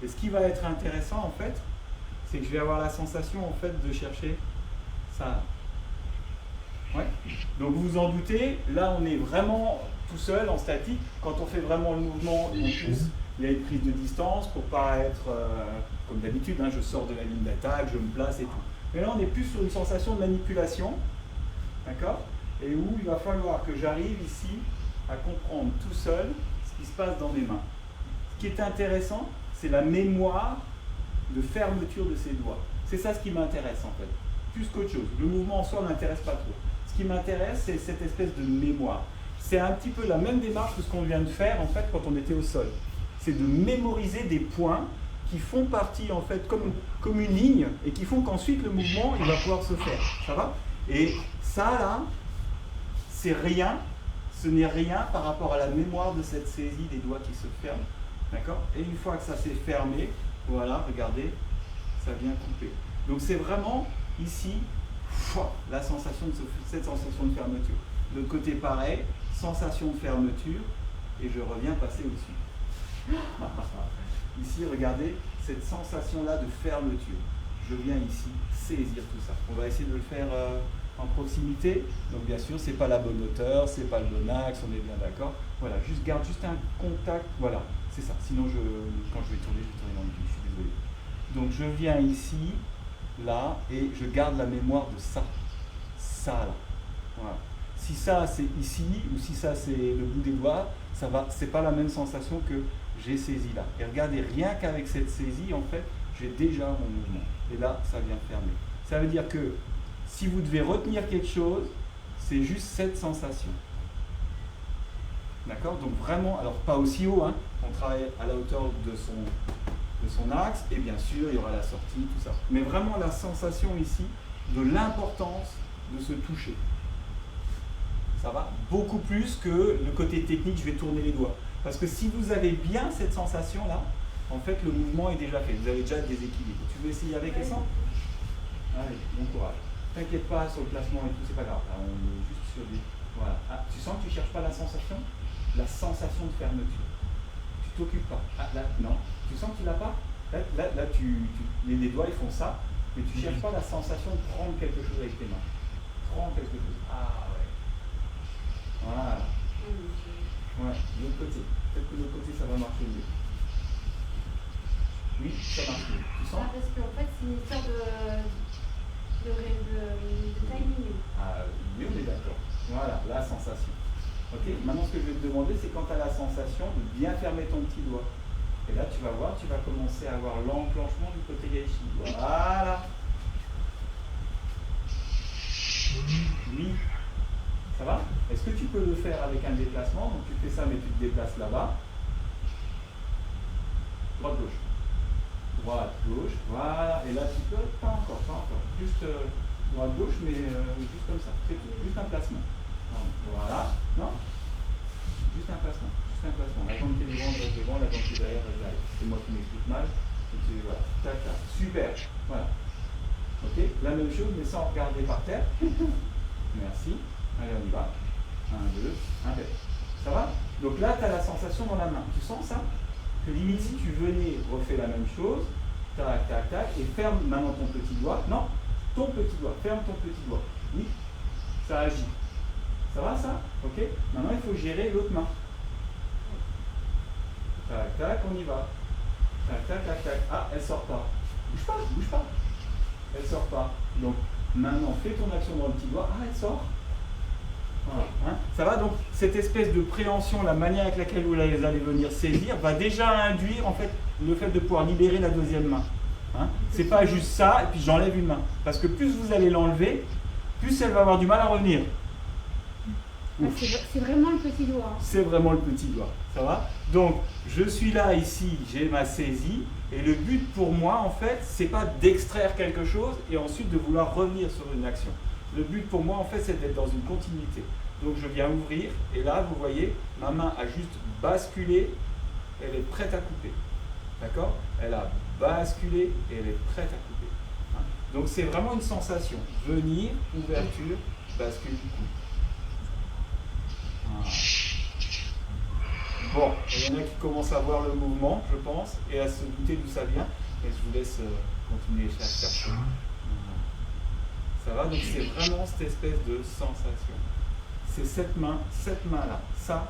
Et ce qui va être intéressant en fait, c'est que je vais avoir la sensation en fait de chercher ça. Ouais. Donc vous vous en doutez, là on est vraiment tout seul en statique. Quand on fait vraiment le mouvement, en plus, il y a une prise de distance pour pas être comme d'habitude, hein, je sors de la ligne d'attaque, je me place et tout. Mais là on est plus sur une sensation de manipulation, d'accord? Et où il va falloir que j'arrive ici à comprendre tout seul ce qui se passe dans mes mains. Ce qui est intéressant, c'est la mémoire de fermeture de ses doigts. C'est ça ce qui m'intéresse en fait, plus qu'autre chose. Le mouvement en soi ne m'intéresse pas trop. Ce qui m'intéresse, c'est cette espèce de mémoire. C'est un petit peu la même démarche que ce qu'on vient de faire en fait quand on était au sol. C'est de mémoriser des points qui font partie en fait comme une ligne et qui font qu'ensuite le mouvement il va pouvoir se faire. Ça va? Et ça là, c'est rien, ce n'est rien par rapport à la mémoire de cette saisie des doigts qui se ferment. D'accord? Et une fois que ça s'est fermé, voilà, regardez, ça vient couper. Donc c'est vraiment ici la sensation de cette sensation de fermeture. De l'autre côté pareil, sensation de fermeture et je reviens passer au-dessus. Ici, regardez, cette sensation-là de fermeture. Je viens ici saisir tout ça. On va essayer de le faire en proximité. Donc bien sûr, c'est pas la bonne hauteur, c'est pas le bon axe, on est bien d'accord. Voilà, garde juste un contact. Voilà, c'est ça. Sinon, quand je vais tourner dans le vide. Je suis désolé. Donc je viens ici, là, et je garde la mémoire de ça. Ça, là. Voilà. Si ça, c'est ici, ou si ça, c'est le bout des doigts, c'est pas la même sensation que j'ai saisi là. Et regardez, rien qu'avec cette saisie, en fait, j'ai déjà mon mouvement. Et là, ça vient fermer. Ça veut dire que si vous devez retenir quelque chose, c'est juste cette sensation. D'accord? Donc vraiment, alors pas aussi haut, hein, on travaille à la hauteur de son axe, et bien sûr, il y aura la sortie, tout ça. Mais vraiment la sensation ici de l'importance de se toucher. Ça va? Beaucoup plus que le côté technique, je vais tourner les doigts. Parce que si vous avez bien cette sensation-là, en fait, le mouvement est déjà fait. Vous avez déjà le déséquilibre. Tu veux essayer avec et sans? Allez, bon courage. T'inquiète pas sur le placement et tout, c'est pas grave. Là, on est juste sur des... Voilà. Ah, tu sens que tu ne cherches pas la sensation? La sensation de fermeture. Tu t'occupes pas. Ah, là, non. Tu sens que tu l'as pas? Là, les doigts, ils font ça, mais tu ne cherches pas la sensation de prendre quelque chose avec tes mains. Prends quelque chose. Ah, ouais. Voilà. Ouais, de l'autre côté. Peut-être que de l'autre côté, ça va marcher mieux. Oui, ça marche mieux. Tu sens? Parce qu'en fait, c'est une histoire de timing. Ah, oui, on est d'accord. Voilà, la sensation. Ok, maintenant ce que je vais te demander, c'est quand tu as la sensation de bien fermer ton petit doigt. Et là, tu vas voir, tu vas commencer à avoir l'enclenchement du côté gaishi. Voilà. Oui. Ça va? Est-ce que tu peux le faire avec un déplacement? Donc tu fais ça, mais tu te déplaces là-bas. Droite-gauche. Droite-gauche. Voilà. Et là, tu peux, pas encore. Juste droite-gauche, mais juste comme ça. C'est tout. Juste un placement. Voilà. Non? Juste un placement. La jambe qui est devant, reste devant, la jambe qui est derrière, reste derrière. C'est moi qui m'explique mal. Voilà. Tac, tac. Super. Voilà. Ok. La même chose, mais sans regarder par terre. Merci. Allez, on y va. 1, 2, impec. Ça va? Donc là, tu as la sensation dans la main. Tu sens ça? Que limite, si tu venais, refais la même chose. Tac, tac, tac. Et ferme maintenant ton petit doigt. Non, ton petit doigt. Ferme ton petit doigt. Oui. Ça agit. Ça va ça? Ok. Maintenant, il faut gérer l'autre main. Tac, tac, on y va. Tac, tac, tac, tac. Ah, elle sort pas. Bouge pas. Elle sort pas. Donc, maintenant, fais ton action dans le petit doigt. Ah, elle sort. Voilà. Hein, ça va? Donc, cette espèce de préhension, la manière avec laquelle vous allez venir saisir, va déjà induire, en fait, le fait de pouvoir libérer la deuxième main. Hein, c'est pas juste ça, et puis j'enlève une main. Parce que plus vous allez l'enlever, plus elle va avoir du mal à revenir. C'est vraiment le petit doigt. C'est vraiment le petit doigt, ça va? Donc, je suis là, ici, j'ai ma saisie, et le but pour moi, en fait, c'est pas d'extraire quelque chose et ensuite de vouloir revenir sur une action. Le but pour moi, en fait, c'est d'être dans une continuité. Donc, je viens ouvrir, et là, vous voyez, ma main a juste basculé, elle est prête à couper. D'accord? Elle a basculé, et elle est prête à couper. Hein? Donc, c'est vraiment une sensation. Venir, ouverture, bascule, coupe. Voilà. Bon, il y en a qui commencent à voir le mouvement, je pense, et à se douter d'où ça vient. Et je vous laisse continuer à chercher. Ça va? Donc c'est vraiment cette espèce de sensation. C'est cette main-là, ça,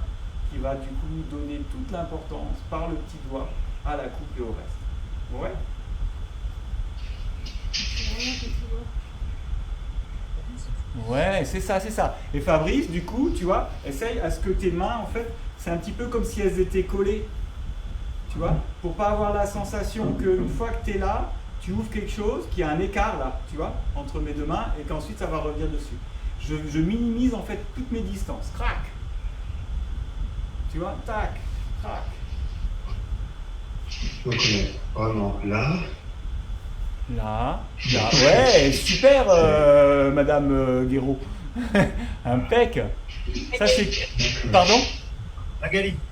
qui va du coup donner toute l'importance par le petit doigt à la coupe et au reste. Ouais? C'est vraiment le petit doigt. Ouais, c'est ça. Et Fabrice, du coup, tu vois, essaye à ce que tes mains, en fait, c'est un petit peu comme si elles étaient collées. Tu vois, pour pas avoir la sensation qu'une fois que tu es là, tu ouvres quelque chose, qu'il y a un écart là, tu vois, entre mes deux mains, et qu'ensuite ça va revenir dessus. Je minimise en fait toutes mes distances. Crac! Tu vois, tac, crac. Donc on est vraiment là. Là. Ouais, super, Madame Guéraud. Impec. Ça c'est. Pardon?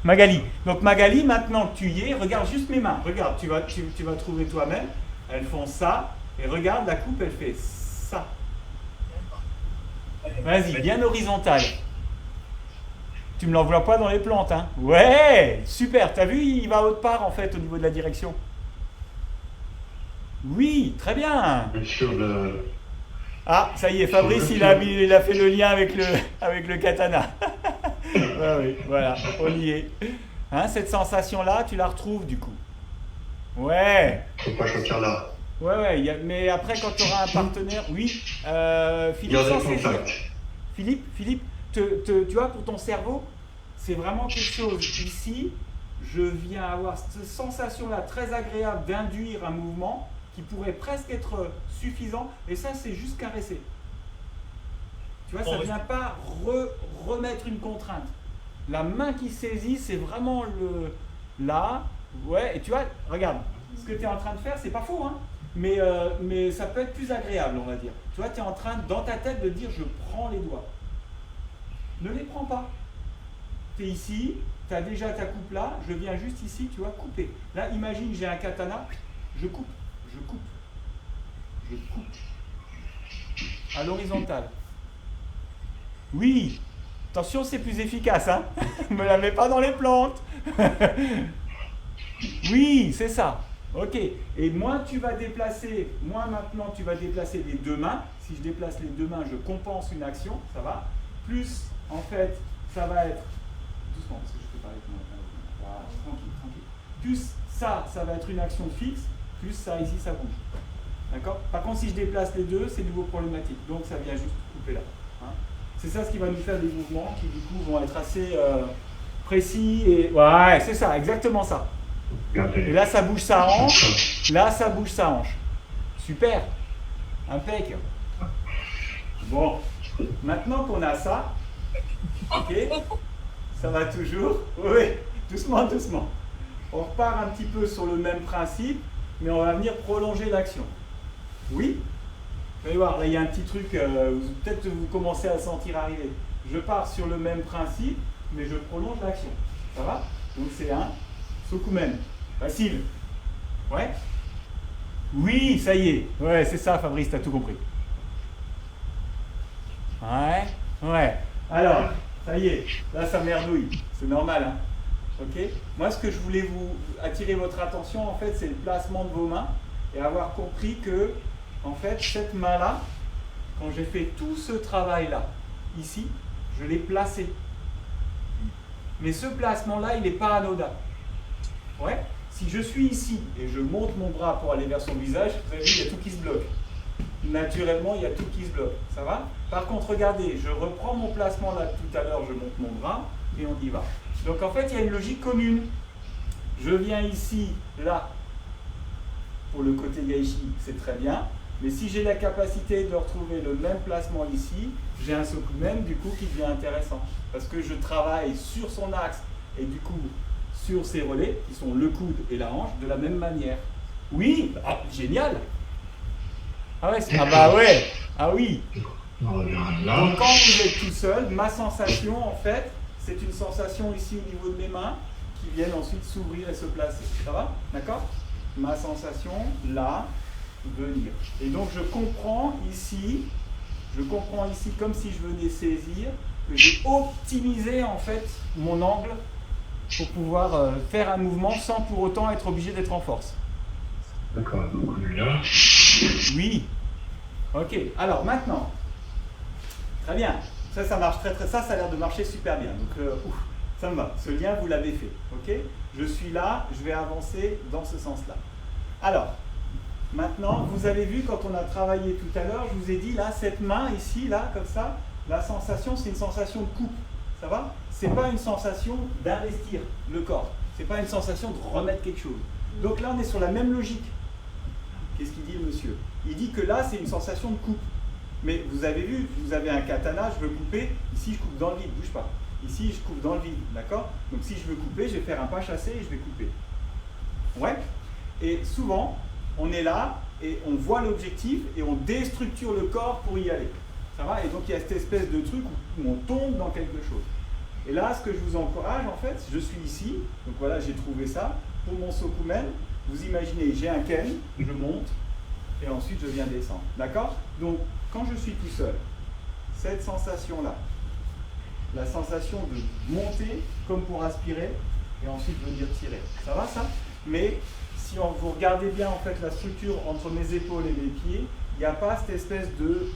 Magali. Donc Magali, maintenant que tu y es, regarde juste mes mains. Regarde, tu vas trouver toi-même. Elles font ça. Et regarde, la coupe, elle fait ça. Vas-y, bien horizontale. Tu me l'envoies pas dans les plantes, hein? Ouais, super. T'as vu, il va autre part en fait au niveau de la direction. Oui, très bien. Sur le... Ah, ça y est, Fabrice, il a fait le lien avec le katana. Oui, voilà, on y est. Hein, cette sensation-là, tu la retrouves du coup. Ouais. Faut pas choquer là. Ouais, mais après, quand tu auras un partenaire, oui. Philippe, sans saisir. Philippe, tu vois, pour ton cerveau, c'est vraiment quelque chose. Ici, je viens avoir cette sensation-là très agréable d'induire un mouvement qui pourrait presque être suffisant, et ça, c'est juste caresser. Tu vois, ça ne vient pas remettre une contrainte. La main qui saisit, c'est vraiment le là. Ouais, et tu vois, regarde, ce que tu es en train de faire, c'est pas faux, hein, mais ça peut être plus agréable, on va dire. Tu vois, tu es en train, dans ta tête, de dire je prends les doigts. Ne les prends pas. Tu es ici, tu as déjà ta coupe là, je viens juste ici, tu vois, couper. Là, imagine, j'ai un katana, je coupe. À l'horizontale. Oui, Attention, c'est plus efficace, hein. Me la mets pas dans les plantes. Oui, c'est ça. Ok. Et moins maintenant tu vas déplacer les deux mains. Si je déplace les deux mains, je compense une action, ça va. Plus, en fait, ça va être... Doucement, parce que je peux parler avec moi. Voilà, tranquille, tranquille. Plus ça va être une action fixe. Plus ça, ici, ça bouge. D'accord? Par contre, si je déplace les deux, c'est de nouveau problématique. Donc, ça vient juste couper là. Hein? C'est ça ce qui va nous faire des mouvements qui, du coup, vont être assez précis. Et... Ouais, c'est ça, exactement ça. Et là, ça bouge sa hanche. Là, ça bouge sa hanche. Super. Impec. Bon. Maintenant qu'on a ça, ok, ça va toujours. Oui, doucement, doucement. On repart un petit peu sur le même principe, mais on va venir prolonger l'action. Oui? Vous allez voir, là, il y a un petit truc, peut-être que vous commencez à le sentir arriver. Je pars sur le même principe, mais je prolonge l'action. Ça va? Donc, c'est un Sokumen. Facile. Ouais? Oui, ça y est. Ouais, c'est ça, Fabrice, t'as tout compris. Ouais. Alors, ça y est. Là, ça merdouille. C'est normal, hein? Ok? Moi, ce que je voulais vous attirer votre attention, en fait, c'est le placement de vos mains et avoir compris que, en fait, cette main-là, quand j'ai fait tout ce travail-là, ici, je l'ai placé. Mais ce placement-là, il n'est pas anodin. Ouais? Si je suis ici et je monte mon bras pour aller vers son visage, vous avez vu, il y a tout qui se bloque. Naturellement, il y a tout qui se bloque. Ça va? Par contre, regardez, je reprends mon placement là tout à l'heure, je monte mon bras et on y va. Donc en fait, il y a une logique commune. Je viens ici, là, pour le côté Gaishi, c'est très bien. Mais si j'ai la capacité de retrouver le même placement ici, j'ai un Sokumen du coup qui devient intéressant. Parce que je travaille sur son axe et du coup sur ses relais, qui sont le coude et la hanche, de la même manière. Oui, génial. Ah ouais, bah ouais, ah oui. Donc quand vous êtes tout seul, ma sensation en fait, c'est une sensation ici au niveau de mes mains qui viennent ensuite s'ouvrir et se placer. Ça va? D'accord? Ma sensation, là, venir. Et donc je comprends ici comme si je venais saisir, que j'ai optimisé en fait mon angle pour pouvoir faire un mouvement sans pour autant être obligé d'être en force. D'accord, donc là. Oui. Ok, alors maintenant, très bien. Ça marche ça a l'air de marcher super bien. Donc, ça me va. Ce lien, vous l'avez fait. Ok? Je suis là, je vais avancer dans ce sens-là. Alors, maintenant, vous avez vu quand on a travaillé tout à l'heure, je vous ai dit là, cette main ici, là, comme ça, la sensation, c'est une sensation de coupe. Ça va? C'est pas une sensation d'investir le corps. C'est pas une sensation de remettre quelque chose. Donc là, on est sur la même logique. Qu'est-ce qu'il dit, le monsieur? Il dit que là, c'est une sensation de coupe. Mais vous avez vu, vous avez un katana, je veux couper. Ici, je coupe dans le vide, bouge pas. Ici, je coupe dans le vide, d'accord? Donc si je veux couper, je vais faire un pas chassé et je vais couper. Ouais? Et souvent, on est là et on voit l'objectif et on déstructure le corps pour y aller. Ça va? Et donc, il y a cette espèce de truc où on tombe dans quelque chose. Et là, ce que je vous encourage, en fait, je suis ici. Donc voilà, j'ai trouvé ça. Pour mon Sokumen, vous imaginez, j'ai un ken, je monte et ensuite je viens descendre. D'accord? Donc, quand je suis tout seul, cette sensation-là, la sensation de monter comme pour aspirer et ensuite venir tirer. Ça va ça? Mais si vous regardez bien en fait la structure entre mes épaules et mes pieds, il n'y a pas cette espèce de...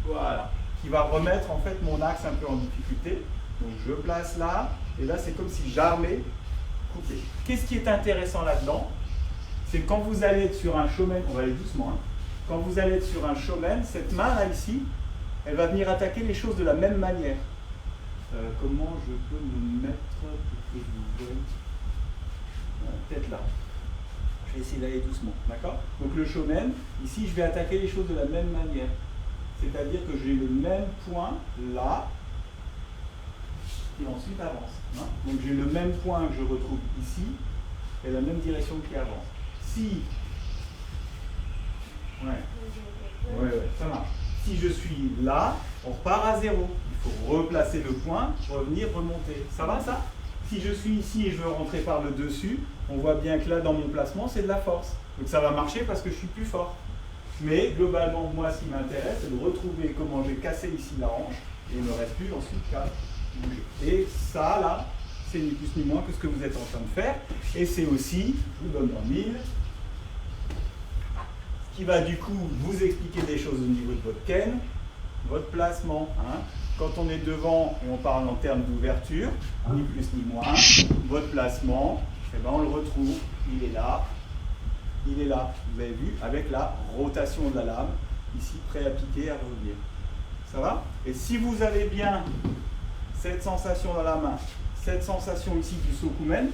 Voilà. Qui va remettre en fait mon axe un peu en difficulté. Donc je place là, et là c'est comme si j'armais, coupé. Qu'est-ce qui est intéressant là-dedans? C'est quand vous allez être sur un shomen, on va aller doucement, hein. Quand vous allez être sur un shomen, cette main là ici, elle va venir attaquer les choses de la même manière. Comment je peux me mettre pour que vous voyez? Peut-être là. Je vais essayer d'aller doucement, d'accord? Donc le shomen, ici je vais attaquer les choses de la même manière. C'est-à-dire que j'ai le même point là, et ensuite avance. Hein? Donc j'ai le même point que je retrouve ici, et la même direction qui avance. Si... Ouais, ça marche. Si je suis là, on repart à zéro. Il faut replacer le point, revenir, remonter. Ça va ça? Si je suis ici et je veux rentrer par le dessus, on voit bien que là, dans mon placement, c'est de la force. Donc ça va marcher parce que je suis plus fort. Mais globalement, moi, ce qui m'intéresse, c'est de retrouver comment j'ai cassé ici la hanche Et il ne me reste plus ensuite qu'à bouger. Et ça, là, c'est ni plus ni moins que ce que vous êtes en train de faire. Et c'est aussi, je vous donne en mille, ce qui va du coup vous expliquer des choses au niveau de votre ken, votre placement. Hein. Quand on est devant et on parle en termes d'ouverture, ni plus ni moins, votre placement, eh ben on le retrouve, il est là, vous avez vu, avec la rotation de la lame, ici prêt à piquer, à revenir. Ça va? Et si vous avez bien cette sensation dans la main, cette sensation ici du sokumen,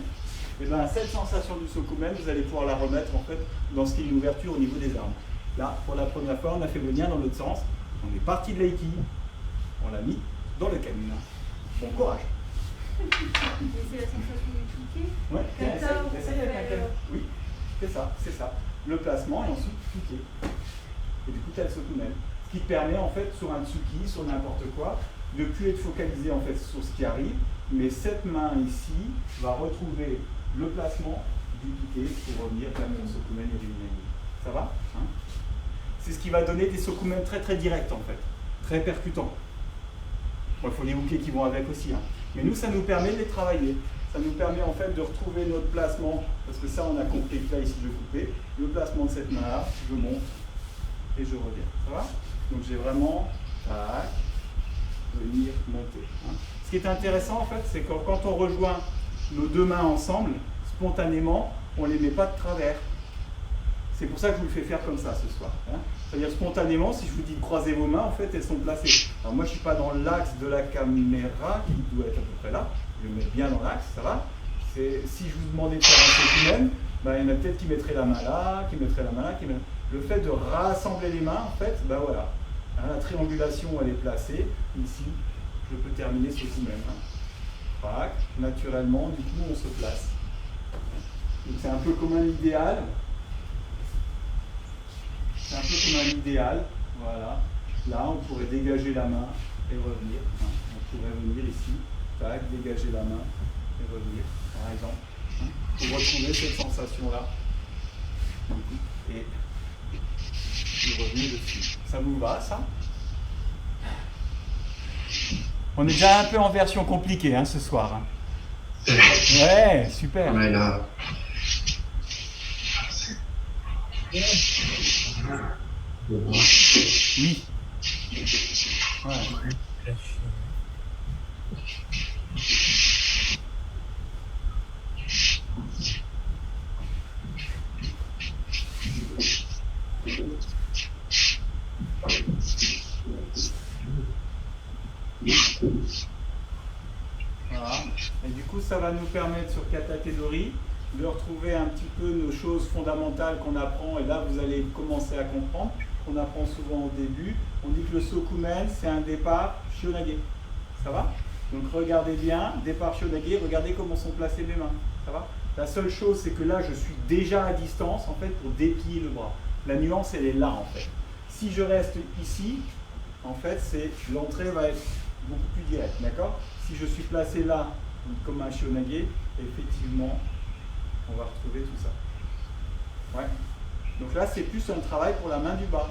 et bien cette sensation du sokumen, vous allez pouvoir la remettre en fait dans ce qui est une ouverture au niveau des armes. Là, pour la première fois, on a fait le lien dans l'autre sens. On est parti de l'aiki, on l'a mis dans le ken. Bon courage. Et c'est la sensation du piqué. Ouais, Essaye avec un ken. Oui, c'est ça. Le placement et ensuite piquer. Et du coup, tu as le sokumen. Ce qui te permet en fait sur un tsuki, sur n'importe quoi, de ne plus être focalisé en fait sur ce qui arrive, mais cette main ici va retrouver le placement du piqué pour revenir vers ton sokumen et du unagi. Ça va hein? C'est ce qui va donner des sokumen très très directs en fait, très percutants. Bon, il faut les hookers qui vont avec aussi. Hein. Mais nous, ça nous permet de les travailler. Ça nous permet en fait de retrouver notre placement, parce que ça on a compris que là ici je vais couper, le placement de cette main-là, je monte et je reviens. Ça va? Donc j'ai vraiment, tac, venir monter. Hein. Ce qui est intéressant en fait, c'est que quand on rejoint nos deux mains ensemble, spontanément, on ne les met pas de travers. C'est pour ça que je vous le fais faire comme ça ce soir. Hein. C'est-à-dire spontanément, si je vous dis de croiser vos mains, en fait, elles sont placées. Alors moi, je ne suis pas dans l'axe de la caméra, qui doit être à peu près là. Je le mets bien dans l'axe, ça va. Si je vous demandais de faire un sokumen, ben, il y en a peut-être qui mettraient la main là, qui mettraient la main là, Le fait de rassembler les mains, en fait, ben voilà. Hein, la triangulation, elle est placée. Ici, je peux terminer ce sokumen. Hein. Naturellement, du coup, on se place. Donc c'est un peu comme un idéal. C'est un peu comme un idéal, voilà. Là, on pourrait dégager la main et revenir. Hein. On pourrait venir ici, tac, dégager la main et revenir, par exemple. Hein. Pour retrouver cette sensation-là. Et revenir dessus. Ça vous va, ça? On est déjà un peu en version compliquée hein, ce soir. Hein. Ouais, super. Ouais, là. Oui. Ouais. Voilà. Et du coup, ça va nous permettre sur Katakedori de retrouver un petit peu nos choses fondamentales qu'on apprend. Et là, vous allez commencer à comprendre. On apprend souvent au début. On dit que le sokumen, c'est un départ shionage. Ça va? Donc regardez bien, départ shionage, regardez comment sont placées mes mains. Ça va? La seule chose, c'est que là, je suis déjà à distance en fait pour déplier le bras. La nuance, elle est là en fait. Si je reste ici, en fait, l'entrée va être beaucoup plus directe, d'accord? Si je suis placé là, comme un shionage, effectivement, on va retrouver tout ça. Ouais. Donc là, c'est plus un travail pour la main du bas.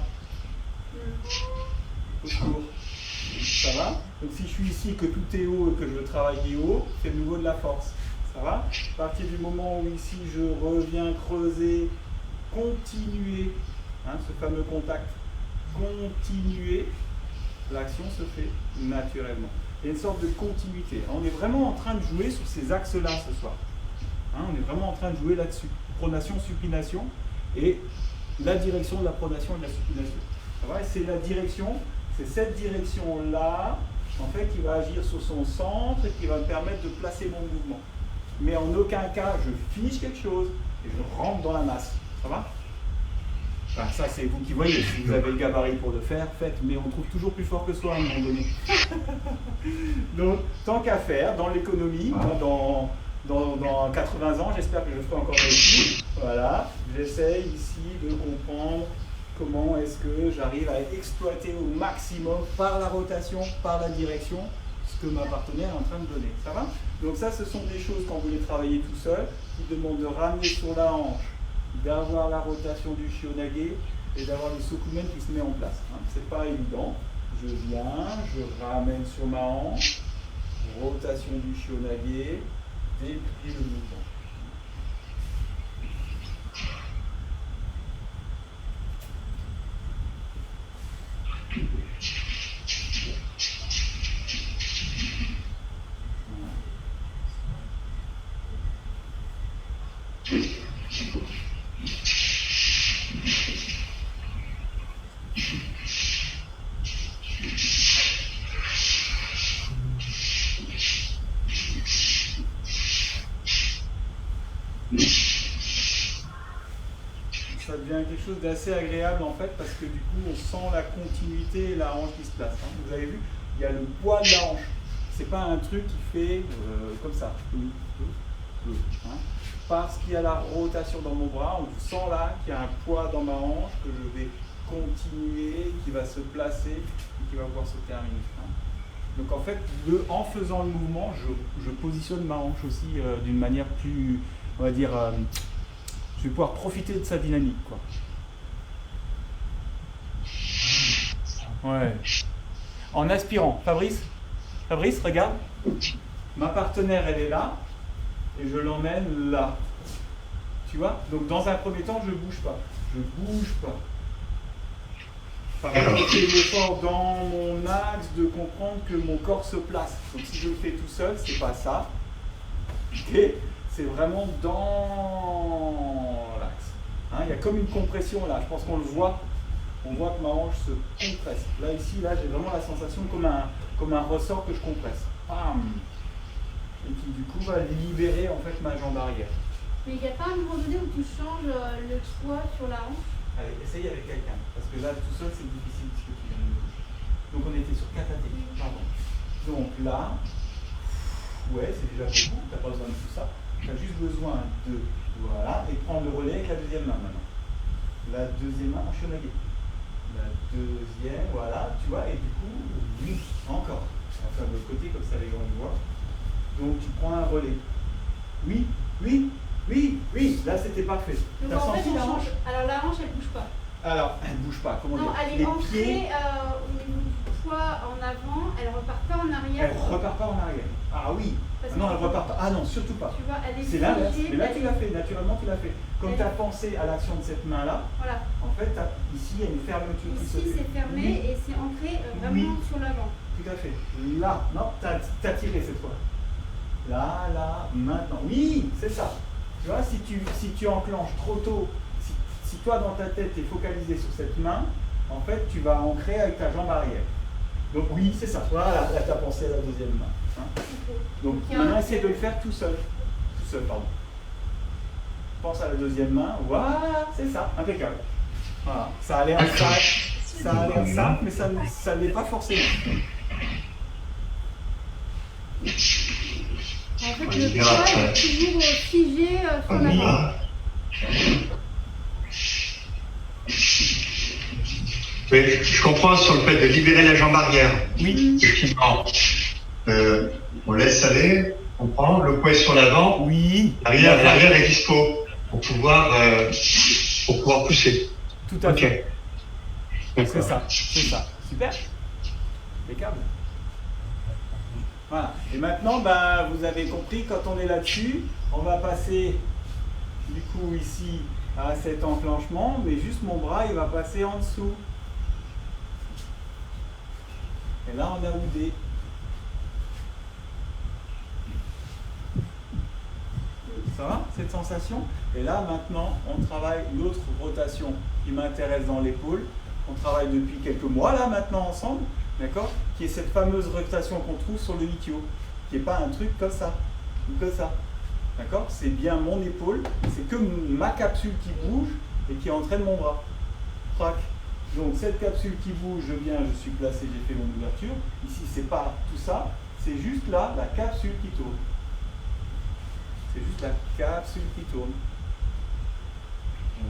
Au secours. Ça va? Donc si je suis ici, que tout est haut et que je veux travailler haut, c'est le niveau de la force. Ça va? À partir du moment où ici, je reviens creuser, continuer, hein, ce fameux contact, continuer, l'action se fait naturellement. Il y a une sorte de continuité. On est vraiment en train de jouer sur ces axes-là ce soir. Hein, on est vraiment en train de jouer là-dessus. Pronation, supination et la direction de la pronation et de la supination. C'est la direction, c'est cette direction-là, en fait, qui va agir sur son centre et qui va me permettre de placer mon mouvement. Mais en aucun cas, je fiche quelque chose et je rentre dans la masse. Ça va? Enfin, ça, c'est vous qui voyez. Si vous avez le gabarit pour le faire, faites. Mais on trouve toujours plus fort que soi à un moment donné. Donc, tant qu'à faire, dans l'économie, dans 80 ans, j'espère que je ferai encore des. Voilà, j'essaye ici de comprendre comment est-ce que j'arrive à exploiter au maximum par la rotation, par la direction, ce que ma partenaire est en train de donner. Ça va? Donc ça, ce sont des choses quand vous les travaillez tout seul, qui demandent de ramener sur la hanche, d'avoir la rotation du shionage et d'avoir le sokumen qui se met en place. Hein. C'est pas évident. Je viens, je ramène sur ma hanche, rotation du shionage, déplie le mouvement. Ça devient quelque chose d'assez agréable en fait parce que du coup on sent la continuité et la hanche qui se place. Hein. Vous avez vu, il y a le poids de la hanche. C'est pas un truc qui fait comme ça. Hein. Parce qu'il y a la rotation dans mon bras, on sent là qu'il y a un poids dans ma hanche que je vais continuer, qui va se placer et qui va pouvoir se terminer. Hein. Donc en fait, en faisant le mouvement, je positionne ma hanche aussi d'une manière plus, on va dire, je vais pouvoir profiter de sa dynamique, quoi. Ouais. En aspirant. Fabrice, regarde. Ma partenaire, elle est là. Et je l'emmène là. Tu vois? Donc dans un premier temps, je ne bouge pas. Je bouge pas. Par contre, c'est l'effort dans mon axe de comprendre que mon corps se place. Donc si je le fais tout seul, c'est pas ça. Ok? C'est vraiment dans l'axe. Hein, il y a comme une compression là, je pense qu'on le voit. On voit que ma hanche se compresse. Là, ici, là, j'ai vraiment la sensation comme un ressort que je compresse. Bam. Et qui du coup va libérer en fait ma jambe arrière. Mais il n'y a pas un moment donné où tu changes le poids sur la hanche? Allez, essaye avec quelqu'un. Parce que là, tout seul, c'est difficile ce que tu viens de me dire. Donc on était sur 4 AT. Pardon. Donc là, ouais, c'est déjà beaucoup. Tu n'as pas besoin de tout ça. Tu as juste besoin de, voilà, et prendre le relais avec la deuxième main maintenant. La deuxième main en shionage. La deuxième, voilà, tu vois, et du coup, oui, encore. On va faire de l'autre côté, comme ça les gens le voient. Donc tu prends un relais. Oui, là c'était parfait. Donc en fait, on change. Alors la hanche, elle ne bouge pas. Alors, elle ne bouge pas, comment non, dire? Elle est ancrée au niveau du poids en avant, elle ne repart pas en arrière. Elle ne repart pas en arrière. Ah oui. Non, elle ne repart pas. Ah non, surtout pas. Tu vois, elle est c'est l'inverse. figée, Mais là, tu l'as fait, naturellement, tu l'as fait. Comme tu as pensé à l'action de cette main-là, voilà. En fait, ici, il y a une fermeture qui se Ici, fait. c'est fermé Oui. et c'est ancré vraiment sur l'avant. Tout à fait. Là, non, tu as tiré cette fois. Là, maintenant. Oui, c'est ça. Tu vois, si tu enclenches trop tôt, si toi dans ta tête tu es focalisé sur cette main, en fait tu vas ancrer avec ta jambe arrière. Donc oui, c'est ça. Voilà, là tu as pensé à la deuxième main. Hein. Okay. Donc maintenant essaie de le faire tout seul. Tout seul, pardon. Pense à la deuxième main. Voilà, c'est ça, impeccable. Voilà. Ça a l'air simple, mais ça ne l'est pas forcément. En fait, le poids est toujours figé sur l'avant. Oui, je comprends sur le fait de libérer la jambe arrière. Oui. Effectivement. On laisse aller, on prend, le poids est sur l'avant. Oui. L'arrière est dispo pour pouvoir pousser. Tout à fait. Okay. C'est ça. Super. Impeccable. Voilà. Et maintenant, vous avez compris, quand on est là-dessus, on va passer du coup ici à cet enclenchement, mais juste mon bras, il va passer en dessous. Et là, on a oudé. Ça va, cette sensation? Et là, maintenant, on travaille l'autre rotation qui m'intéresse dans l'épaule. On travaille depuis quelques mois, là, maintenant, ensemble. D'accord? Qui est cette fameuse rotation qu'on trouve sur le ischio, qui n'est pas un truc comme ça, ou comme ça. D'accord? C'est bien mon épaule, c'est que ma capsule qui bouge et qui entraîne mon bras. Trac. Donc cette capsule qui bouge, je viens, je suis placé, j'ai fait mon ouverture. Ici, c'est pas tout ça, c'est juste là, la capsule qui tourne. C'est juste la capsule qui tourne.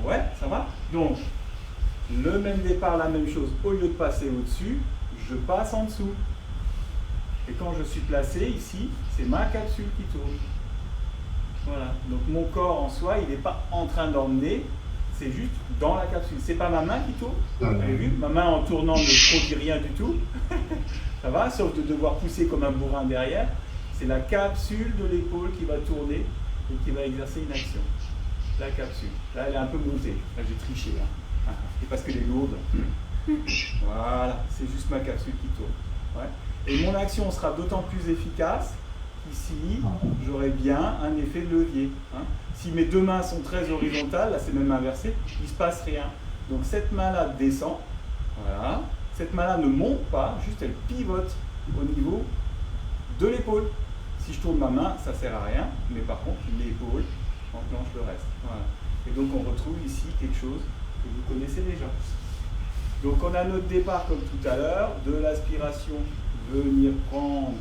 Ouais, ça va? Donc, le même départ, la même chose, au lieu de passer au-dessus, je passe en dessous. Et quand je suis placé ici, c'est ma capsule qui tourne. Voilà. Donc mon corps en soi, il n'est pas en train d'emmener, c'est juste dans la capsule. C'est pas ma main qui tourne. Vous Ah, avez vu? Ma main en tournant ne produit rien du tout. Ça va, sauf de devoir pousser comme un bourrin derrière. C'est la capsule de l'épaule qui va tourner et qui va exercer une action. La capsule. Là, elle est un peu montée. Là, j'ai triché. Là. Et parce qu'elle est lourde. Voilà, c'est juste ma capsule qui tourne. Ouais. Et mon action sera d'autant plus efficace qu'ici, j'aurai bien un effet de levier. Hein. Si mes deux mains sont très horizontales, là c'est même inversé, il ne se passe rien. Donc cette main-là descend. Voilà. Cette main-là ne monte pas, juste elle pivote au niveau de l'épaule. Si je tourne ma main, ça ne sert à rien, mais par contre, l'épaule enclenche le reste. Voilà. Et donc on retrouve ici quelque chose que vous connaissez déjà. Donc on a notre départ comme tout à l'heure, de l'aspiration, venir prendre,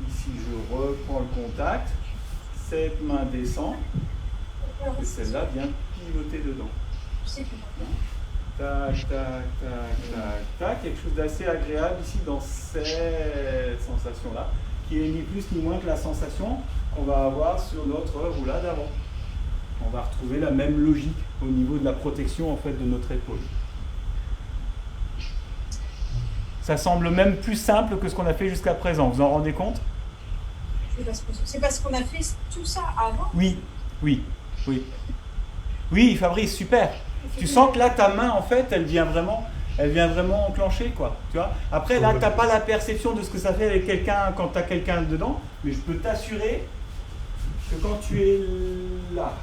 ici je reprends le contact, cette main descend, et celle-là vient pivoter dedans. Tac, tac, tac, tac, tac, quelque chose d'assez agréable ici dans cette sensation-là, qui est ni plus ni moins que la sensation qu'on va avoir sur notre roulade avant. On va retrouver la même logique au niveau de la protection en fait de notre épaule. Ça semble même plus simple que ce qu'on a fait jusqu'à présent. Vous en rendez compte? C'est parce qu'on a fait tout ça avant. Oui, oui, oui. Oui, Fabrice, super. Tu sens que là, ta main, en fait, elle vient vraiment enclencher, quoi. Tu vois? Après, là, tu n'as pas la perception de ce que ça fait avec quelqu'un quand tu as quelqu'un dedans, mais je peux t'assurer que quand tu es là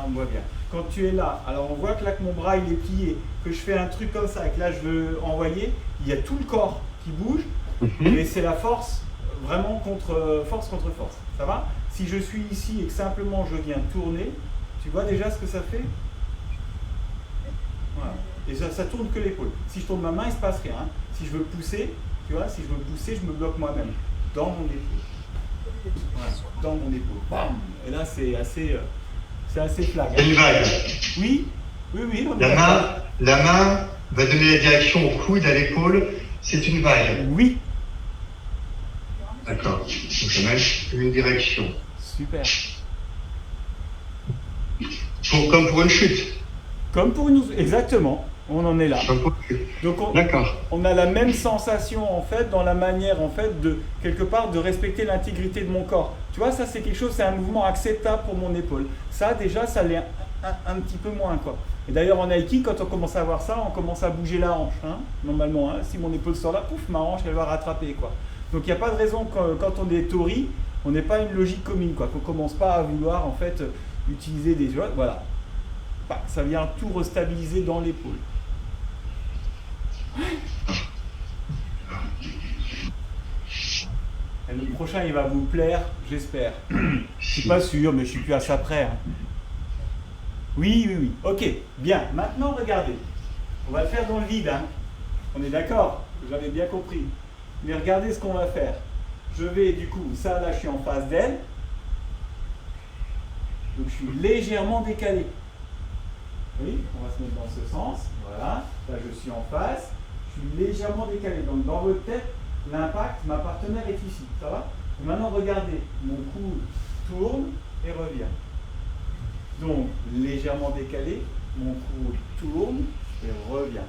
on voit bien. Quand tu es là, alors on voit que là que mon bras il est plié, que je fais un truc comme ça, et que là je veux envoyer, il y a tout le corps qui bouge, et c'est la force, vraiment force contre force. Ça va? Si je suis ici et que simplement je viens tourner, tu vois déjà ce que ça fait? Voilà. Et ça tourne que l'épaule. Si je tourne ma main, il ne se passe rien. Hein. Si je veux pousser, tu vois, si je veux pousser, je me bloque moi-même, dans mon épaule. Voilà, dans mon épaule. Bam. Et là c'est assez flag. Il y a une vague. Oui, on est La d'accord. main va donner la direction au coude, à l'épaule. C'est une vague. Oui. D'accord. Donc je mets une direction. Super. Comme pour une chute. Comme pour une... Exactement. On en est là. Comme pour une chute. Donc D'accord. on a la même sensation en fait dans la manière en fait de quelque part de respecter l'intégrité de mon corps. Tu vois, ça c'est quelque chose, c'est un mouvement acceptable pour mon épaule. Ça déjà, ça l'est un petit peu moins quoi. Et d'ailleurs en Aiki, quand on commence à voir ça, on commence à bouger la hanche. Hein, normalement, hein, si mon épaule sort là, pouf, ma hanche elle va rattraper quoi. Donc il n'y a pas de raison que quand on est tori, on n'ait pas une logique commune quoi. Qu'on commence pas à vouloir en fait utiliser des choses. Voilà. Bah, ça vient tout restabiliser dans l'épaule. Et le prochain, il va vous plaire, j'espère. Je suis pas sûr, mais je suis plus à ça près. Hein. Oui. Ok, bien. Maintenant, regardez. On va le faire dans le vide. Hein. On est d'accord? J'avais bien compris. Mais regardez ce qu'on va faire. Je vais, du coup, ça, là, je suis en face d'elle. Donc, je suis légèrement décalé. Oui, on va se mettre dans ce sens. Voilà. Là, je suis en face. Je suis légèrement décalé. Donc, dans votre tête, l'impact, ma partenaire est ici. Ça va? Et maintenant, regardez. Mon coude tourne et revient. Donc, légèrement décalé. Mon coude tourne et revient.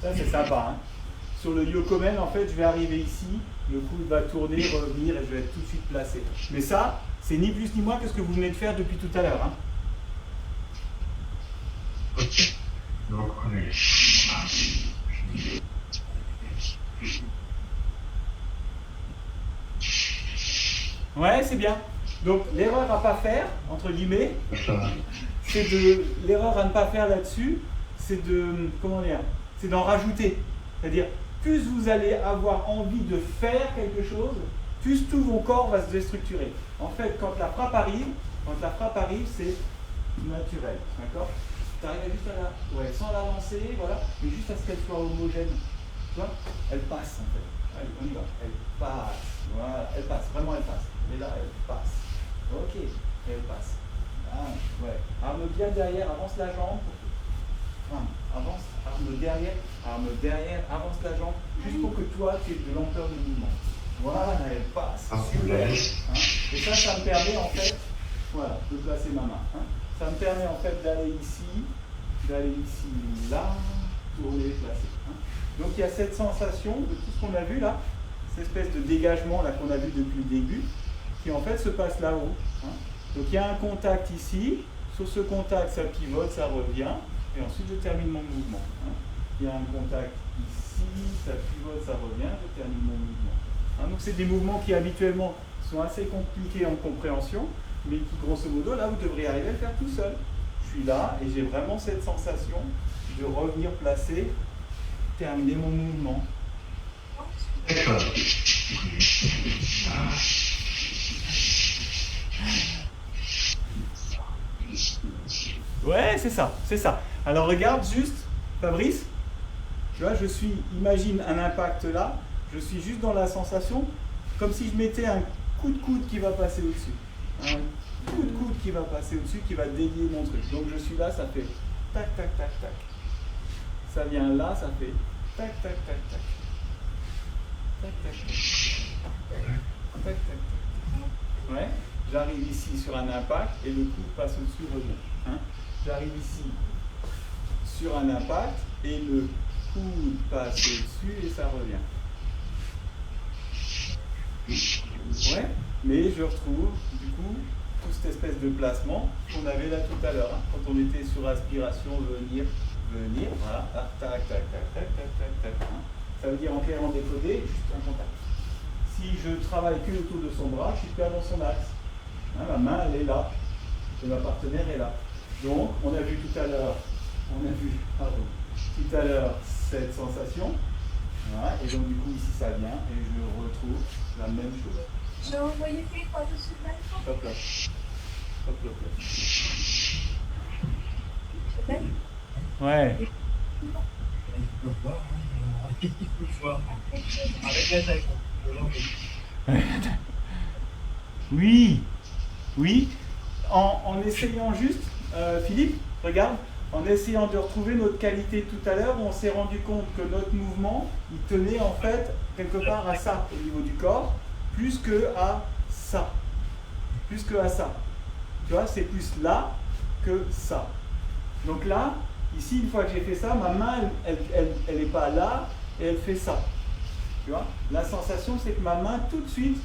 Ça, c'est sympa. Hein? Sur le Yokomen, en fait, je vais arriver ici. Le coude va tourner, revenir et je vais être tout de suite placé. Mais ça, c'est ni plus ni moins que ce que vous venez de faire depuis tout à l'heure. Hein? Ok. Donc on est... Ouais, c'est bien. Donc l'erreur à pas faire, entre guillemets, c'est de l'erreur à ne pas faire là-dessus, c'est de c'est d'en rajouter. C'est-à-dire, plus vous allez avoir envie de faire quelque chose, plus tout mon corps va se déstructurer. En fait, quand la frappe arrive, c'est naturel. D'accord? Tu arrives juste à la... Ouais, sans la lancer, voilà, mais juste à ce qu'elle soit homogène. Tu vois? Elle passe en fait. Allez, on y va. Elle passe. Voilà, elle passe. Vraiment, elle passe. Et là, elle passe. Ok, elle passe. Ah, ouais. Arme bien derrière, avance la jambe. Avance, arme derrière, avance la jambe, juste pour que toi, tu aies de l'ampleur de mouvement. Voilà, elle passe. Super. Hein. Et ça me permet en fait, voilà, de placer ma main. Hein. Ça me permet en fait d'aller ici, là, tourner, placer. Hein. Donc il y a cette sensation de tout ce qu'on a vu là, cette espèce de dégagement là qu'on a vu depuis le début, qui en fait se passe là-haut. Hein. Donc il y a un contact ici, sur ce contact ça pivote, ça revient, et ensuite je termine mon mouvement. Hein. Il y a un contact ici, ça pivote, ça revient, je termine mon mouvement. Hein. Donc c'est des mouvements qui habituellement sont assez compliqués en compréhension, mais qui grosso modo là vous devriez arriver à le faire tout seul. Je suis là et j'ai vraiment cette sensation de revenir placer, terminer mon mouvement. D'accord. Ouais, c'est ça, c'est ça. Alors regarde juste, Fabrice, tu vois, imagine un impact là, je suis juste dans la sensation, comme si je mettais un coup de coude qui va passer au-dessus. Un coup de coude qui va passer au-dessus, qui va délier mon truc. Donc je suis là, ça fait tac, tac, tac, tac. Ça vient là, ça fait tac, tac, tac, tac. Tac, tac, tac. Tac, tac, tac. Ouais, j'arrive ici sur un impact et le coude passe au-dessus, revient. Hein. J'arrive ici sur un impact et le coude passe au-dessus et ça revient. Ouais, mais je retrouve du coup toute cette espèce de placement qu'on avait là tout à l'heure, hein, quand on était sur aspiration, venir, voilà, ah, tac, tac, tac, tac, tac, tac, tac. Hein. Ça veut dire en clair, en décodé, juste un contact. Si je travaille que autour de son bras, je suis pas dans son axe. Hein, ma main, elle est là, et ma partenaire est là. Donc, on a vu tout à l'heure, tout à l'heure cette sensation. Voilà, et donc du coup ici ça vient et je retrouve la même chose. J'ai envoyé fait par-dessus le balcon. Hop là. Hop là. C'est belle. Ouais. Oui. Oui. En essayant juste, Philippe, regarde, en essayant de retrouver notre qualité tout à l'heure, on s'est rendu compte que notre mouvement, il tenait en fait quelque part à ça au niveau du corps, plus que à ça. Plus que à ça. Tu vois, c'est plus là que ça. Donc là, ici, une fois que j'ai fait ça, ma main, elle n'est pas là et elle fait ça. Tu vois, la sensation, c'est que ma main, tout de suite,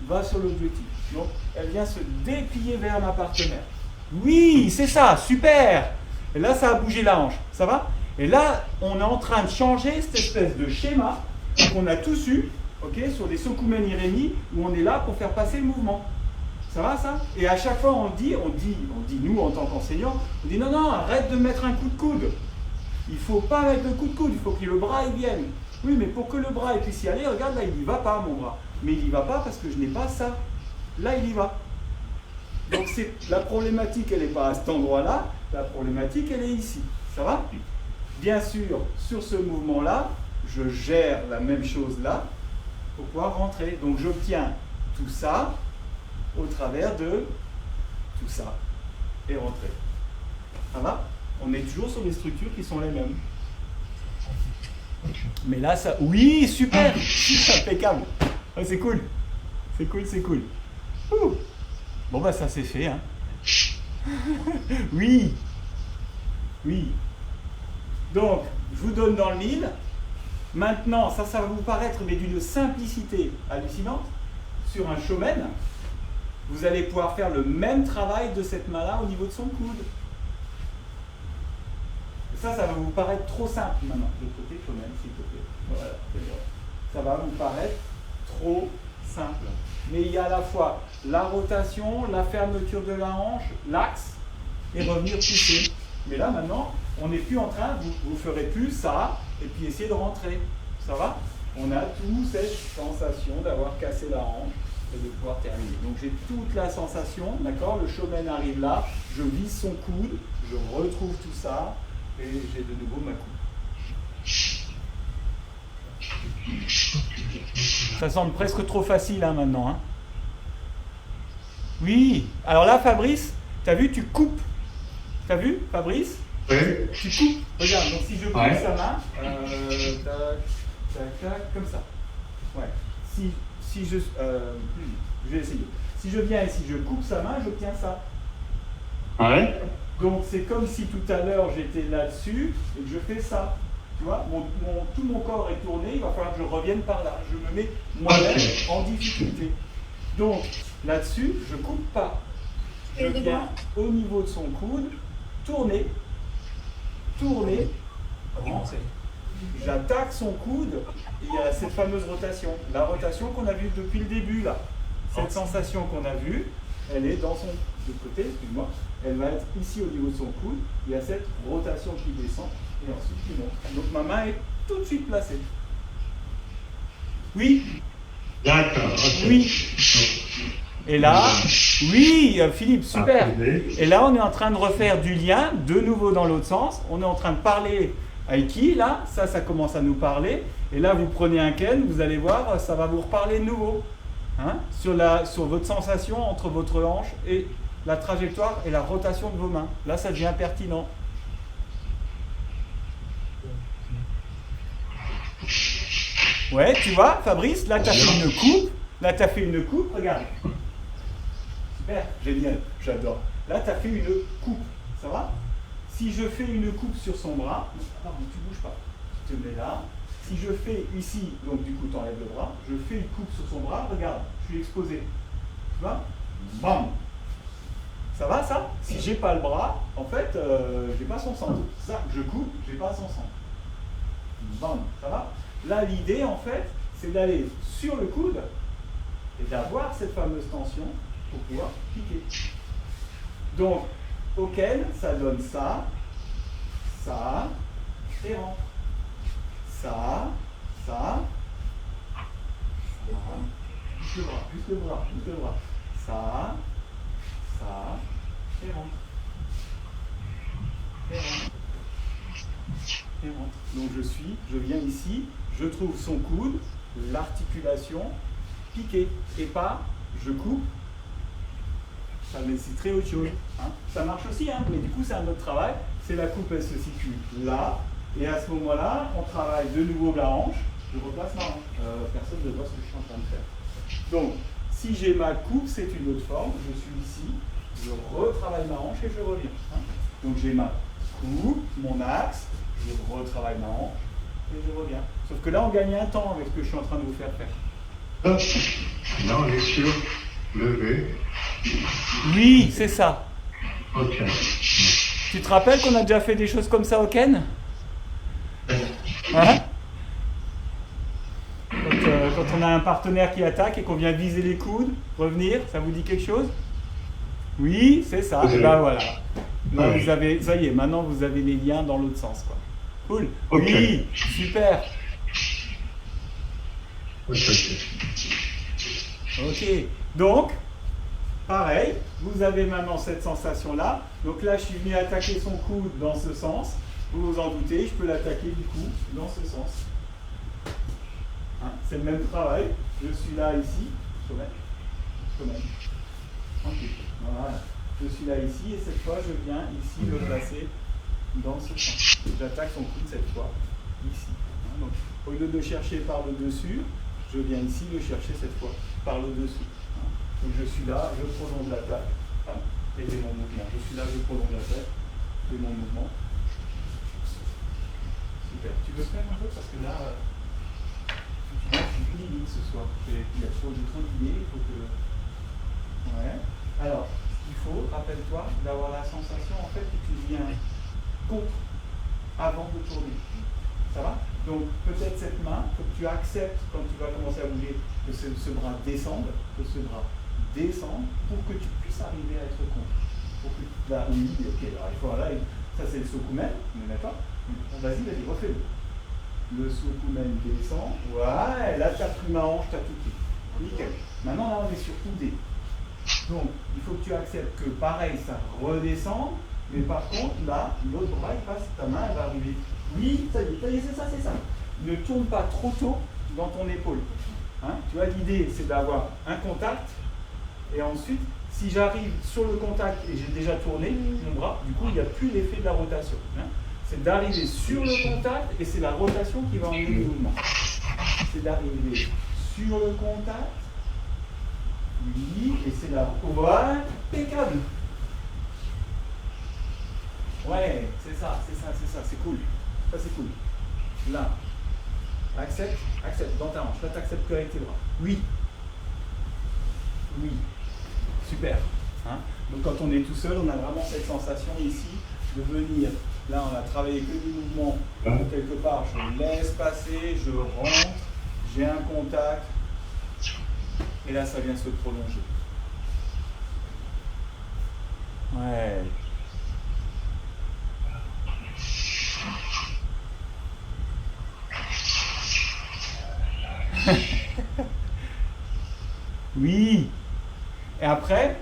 va sur l'objectif. Donc, elle vient se déplier vers ma partenaire. Oui, c'est ça, super. Et là, ça a bougé la hanche, ça va? Et là, on est en train de changer cette espèce de schéma qu'on a tous eu, ok, sur des Sokumen Iremi, où on est là pour faire passer le mouvement. Ça va, ça? Et à chaque fois, on dit, nous, en tant qu'enseignants, on dit, non, arrête de mettre un coup de coude. Il ne faut pas mettre le coup de coude, il faut que le bras, il vienne. Oui, mais pour que le bras puisse y aller, regarde, là, il n'y va pas, mon bras. Mais il n'y va pas parce que je n'ai pas ça. Là, il y va. Donc la problématique, elle n'est pas à cet endroit-là, la problématique, elle est ici. Ça va? Bien sûr, sur ce mouvement-là, je gère la même chose là pour pouvoir rentrer. Donc j'obtiens tout ça au travers de tout ça et rentrer. Ça va? On est toujours sur des structures qui sont les mêmes. Mais là, ça... Oui, super! Impeccable! Oh, c'est cool! C'est cool, c'est cool. Ouh. Bon, bah ça c'est fait, hein. Oui. Oui. Donc, je vous donne dans le mille. Maintenant, ça va vous paraître mais d'une simplicité hallucinante. Sur un shomen, vous allez pouvoir faire le même travail de cette main-là au niveau de son coude. Et ça va vous paraître trop simple maintenant. De l'autre côté, shomen, s'il te plaît. Voilà, c'est bon. Ça va vous paraître trop simple. Mais il y a à la fois la rotation, la fermeture de la hanche, l'axe, et revenir pousser. Mais là, maintenant, on n'est plus en train, vous ferez plus ça, et puis essayer de rentrer. Ça va? On a toute cette sensation d'avoir cassé la hanche et de pouvoir terminer. Donc j'ai toute la sensation, d'accord? Le shomen arrive là, je vise son coude, je retrouve tout ça, et j'ai de nouveau ma coude. Ça semble presque trop facile hein, maintenant. Hein. Oui, alors là Fabrice, t'as vu, tu coupes. T'as vu Fabrice? Oui. Tu coupes. Regarde, donc si je coupe sa main, tac, comme ça. Ouais. Si je vais essayer. Si je viens ici, je coupe sa main, j'obtiens ça. Ouais. Donc c'est comme si tout à l'heure j'étais là-dessus et que je fais ça. Tu vois, tout mon corps est tourné, il va falloir que je revienne par là. Je me mets moi-même en difficulté. Donc là-dessus, je ne coupe pas. Je viens au niveau de son coude, tourner, rentrer. J'attaque son coude et il y a cette fameuse rotation. La rotation qu'on a vue depuis le début là. Cette sensation qu'on a vue, elle est dans son côté, excuse-moi. Elle va être ici au niveau de son coude. Il y a cette rotation qui descend et ensuite qui monte. Donc ma main est tout de suite placée. Oui. D'accord. Okay. Oui. Et là, oui, Philippe, super. Et là, on est en train de refaire du lien, de nouveau dans l'autre sens. On est en train de parler Aiki, là, ça commence à nous parler. Et là, vous prenez un Ken, vous allez voir, ça va vous reparler de nouveau. Hein, sur votre sensation entre votre hanche et la trajectoire et la rotation de vos mains. Là, ça devient pertinent. Ouais, tu vois, Fabrice, là, tu as fait une coupe. Là, tu as fait une coupe, regarde. Super, génial, j'adore. Là, tu as fait une coupe, ça va? Si je fais une coupe sur son bras, pardon, tu bouges pas, tu te mets là. Si je fais ici, donc du coup, tu enlèves le bras, je fais une coupe sur son bras, regarde, je suis exposé. Tu vois? Bam! Ça va, ça? Si j'ai pas le bras, en fait, j'ai pas son centre. Ça, je coupe, j'ai pas son centre. Bam! Ça va? Là, l'idée, en fait, c'est d'aller sur le coude et d'avoir cette fameuse tension pour pouvoir piquer. Donc, auquel ça donne ça, ça, et rentre. Ça. Plus le bras. Ça, et rentre. Donc je viens ici, je trouve son coude, l'articulation, piqué, et pas, je coupe. Ça, mais c'est très autre chose. Hein. Ça marche aussi, hein, mais du coup c'est un autre travail. C'est la coupe, elle se situe là. Et à ce moment-là, on travaille de nouveau la hanche. Je replace ma hanche. Personne ne voit ce que je suis en train de faire. Donc, si j'ai ma coupe, c'est une autre forme. Je suis ici, je retravaille ma hanche et je reviens. Hein. Donc j'ai ma coupe, mon axe, je retravaille ma hanche et je reviens. Sauf que là, on gagne un temps avec ce que je suis en train de vous faire faire. Hop. Là, on est sur lever. Oui, c'est ça. Ok. Tu te rappelles qu'on a déjà fait des choses comme ça au Ken? Hein? Quand on a un partenaire qui attaque et qu'on vient viser les coudes, revenir, ça vous dit quelque chose? Oui, c'est ça. Et ben voilà. Là, vous avez, ça y est, maintenant vous avez les liens dans l'autre sens, quoi. Cool. Okay. Oui, super. Ok. Donc, pareil, vous avez maintenant cette sensation-là. Donc là, je suis venu attaquer son coude dans ce sens. Vous vous en doutez, je peux l'attaquer du coup dans ce sens. Hein, c'est le même travail. Je suis là ici. Je mets. Tranquille. Voilà. Je suis là ici et cette fois, je viens ici me placer dans ce sens. J'attaque son coude cette fois ici. Hein, donc, au lieu de le chercher par le dessus, je viens ici le chercher cette fois par le dessus. Hein. Donc je suis là, je prolonge l'attaque. Hein, et j'ai mon mouvement. Je suis là, je prolonge l'attaque. Et mon mouvement. Super. Tu veux faire un peu parce que là, je suis clinique ce soir. Il y a trop d'idées, il faut que. Ouais. Alors, il faut, rappelle-toi, d'avoir la sensation en fait que tu viens contre avant de tourner. Ça va? Donc peut-être cette main, il faut que tu acceptes quand tu vas commencer à bouger que ce bras descende, pour que tu puisses arriver à être contre. Pour que, là, oui, ok, alors il faut là, ça c'est le sokumen, on est d'accord? Vas-y, refais-le. Le sokumen descend, ouais, là tu as pris ma hanche, tu as tout pris. Nickel. Maintenant là on est sur UD. Donc il faut que tu acceptes que pareil, ça redescend, mais par contre là, l'autre bras il passe, ta main elle va arriver. Oui, ça y est, c'est ça. Ne tourne pas trop tôt dans ton épaule. Hein, tu vois, l'idée c'est d'avoir un contact, et ensuite, si j'arrive sur le contact et j'ai déjà tourné mon bras, du coup il n'y a plus l'effet de la rotation. Hein. C'est d'arriver sur le contact et c'est la rotation qui va emmener le mouvement. C'est d'arriver sur le contact, oui, et c'est la. Voilà, impeccable. Ouais, c'est ça, c'est cool. Ça, c'est cool. Là. Accepte, dans ta hanche. Là, tu acceptes que avec tes bras. Oui. Oui. Super. Hein? Donc, quand on est tout seul, on a vraiment cette sensation ici de venir. Là, on a travaillé que du mouvement. Quelque part, je laisse passer, je rentre, j'ai un contact. Et là, ça vient se prolonger. Ouais. Oui. Et après,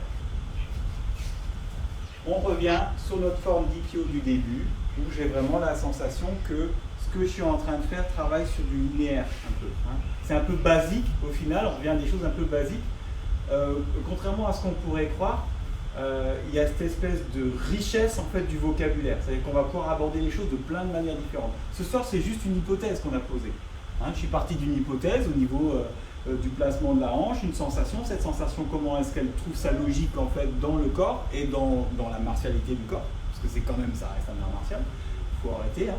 on revient sur notre forme d'Ippio du début, où j'ai vraiment la sensation que ce que je suis en train de faire travaille sur du linéaire un peu. Hein. C'est un peu basique au final, on revient à des choses un peu basiques. Contrairement à ce qu'on pourrait croire, il y a cette espèce de richesse en fait du vocabulaire. C'est-à-dire qu'on va pouvoir aborder les choses de plein de manières différentes. Ce soir, c'est juste une hypothèse qu'on a posée. Hein, je suis parti d'une hypothèse au niveau du placement de la hanche, une sensation. Cette sensation, comment est-ce qu'elle trouve sa logique en fait dans le corps et dans la martialité du corps, parce que c'est quand même ça reste un art martial. Il faut arrêter. Hein.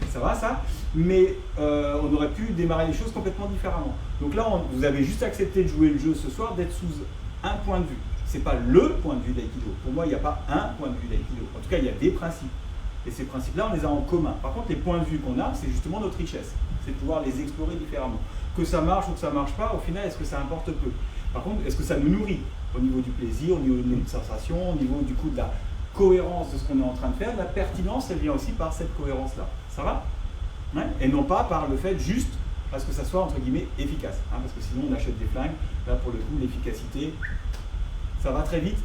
Ça va ça, mais on aurait pu démarrer les choses complètement différemment. Donc là, vous avez juste accepté de jouer le jeu ce soir, d'être sous un point de vue. C'est pas le point de vue d'aïkido. Pour moi, il n'y a pas un point de vue d'aïkido. En tout cas, il y a des principes. Et ces principes-là, on les a en commun. Par contre, les points de vue qu'on a, c'est justement notre richesse. C'est de pouvoir les explorer différemment. Que ça marche ou que ça ne marche pas, au final, est-ce que ça importe peu? Par contre, est-ce que ça nous nourrit au niveau du plaisir, au niveau de notre sensation, au niveau du coup de la cohérence de ce qu'on est en train de faire? La pertinence, elle vient aussi par cette cohérence-là. Ça va? Ouais. Et non pas par le fait juste parce que ça soit entre guillemets efficace. Hein, parce que sinon, on achète des flingues. Là, pour le coup, l'efficacité, ça va très vite.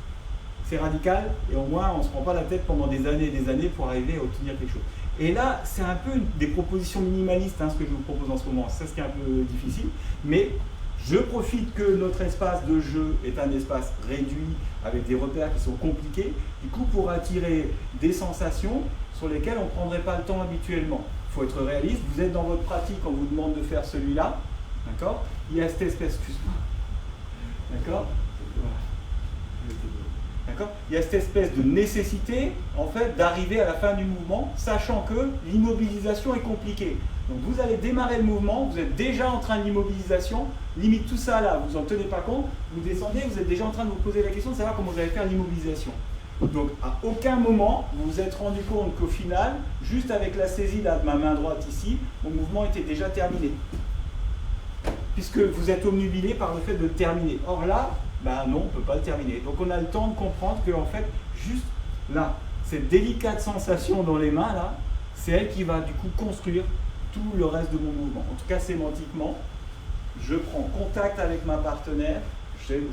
C'est radical et au moins on ne se prend pas la tête pendant des années et des années pour arriver à obtenir quelque chose. Et là, c'est un peu des propositions minimalistes, hein, ce que je vous propose en ce moment. C'est ça ce qui est un peu difficile, mais je profite que notre espace de jeu est un espace réduit avec des repères qui sont compliqués, du coup pour attirer des sensations sur lesquelles on ne prendrait pas le temps habituellement. Il faut être réaliste, vous êtes dans votre pratique, on vous demande de faire celui-là, d'accord? Il y a cette espèce, excuse-moi, d'accord? D'accord? Il y a cette espèce de nécessité en fait d'arriver à la fin du mouvement, sachant que l'immobilisation est compliquée. Donc vous allez démarrer le mouvement, vous êtes déjà en train de l'immobilisation, limite tout ça là, vous n'en tenez pas compte, vous descendez, vous êtes déjà en train de vous poser la question de savoir comment vous allez faire l'immobilisation. Donc à aucun moment vous vous êtes rendu compte qu'au final, juste avec la saisie là, de ma main droite ici, mon mouvement était déjà terminé. Puisque vous êtes obnubilé par le fait de le terminer. Or là, ben non, on ne peut pas le terminer. Donc on a le temps de comprendre que en fait, juste là, cette délicate sensation dans les mains là, c'est elle qui va du coup construire tout le reste de mon mouvement. En tout cas sémantiquement, je prends contact avec ma partenaire,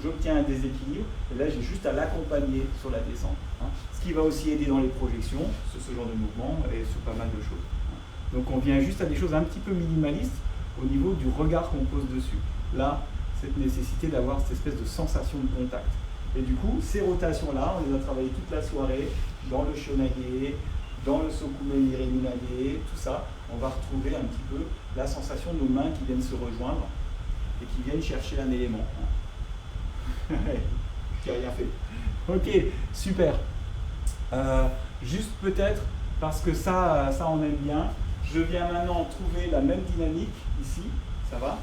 j'obtiens un déséquilibre, et là j'ai juste à l'accompagner sur la descente. Hein. Ce qui va aussi aider dans les projections, sur ce genre de mouvement et sur pas mal de choses. Hein. Donc on vient juste à des choses un petit peu minimalistes au niveau du regard qu'on pose dessus. Là, cette nécessité d'avoir cette espèce de sensation de contact. Et du coup, ces rotations-là, on les a travaillées toute la soirée, dans le shonage, dans le sokume nirenunage, tout ça, on va retrouver un petit peu la sensation de nos mains qui viennent se rejoindre et qui viennent chercher un élément. Qui n'a rien fait. Ok, super. Juste peut-être, parce que ça on aime bien, je viens maintenant trouver la même dynamique ici, ça va?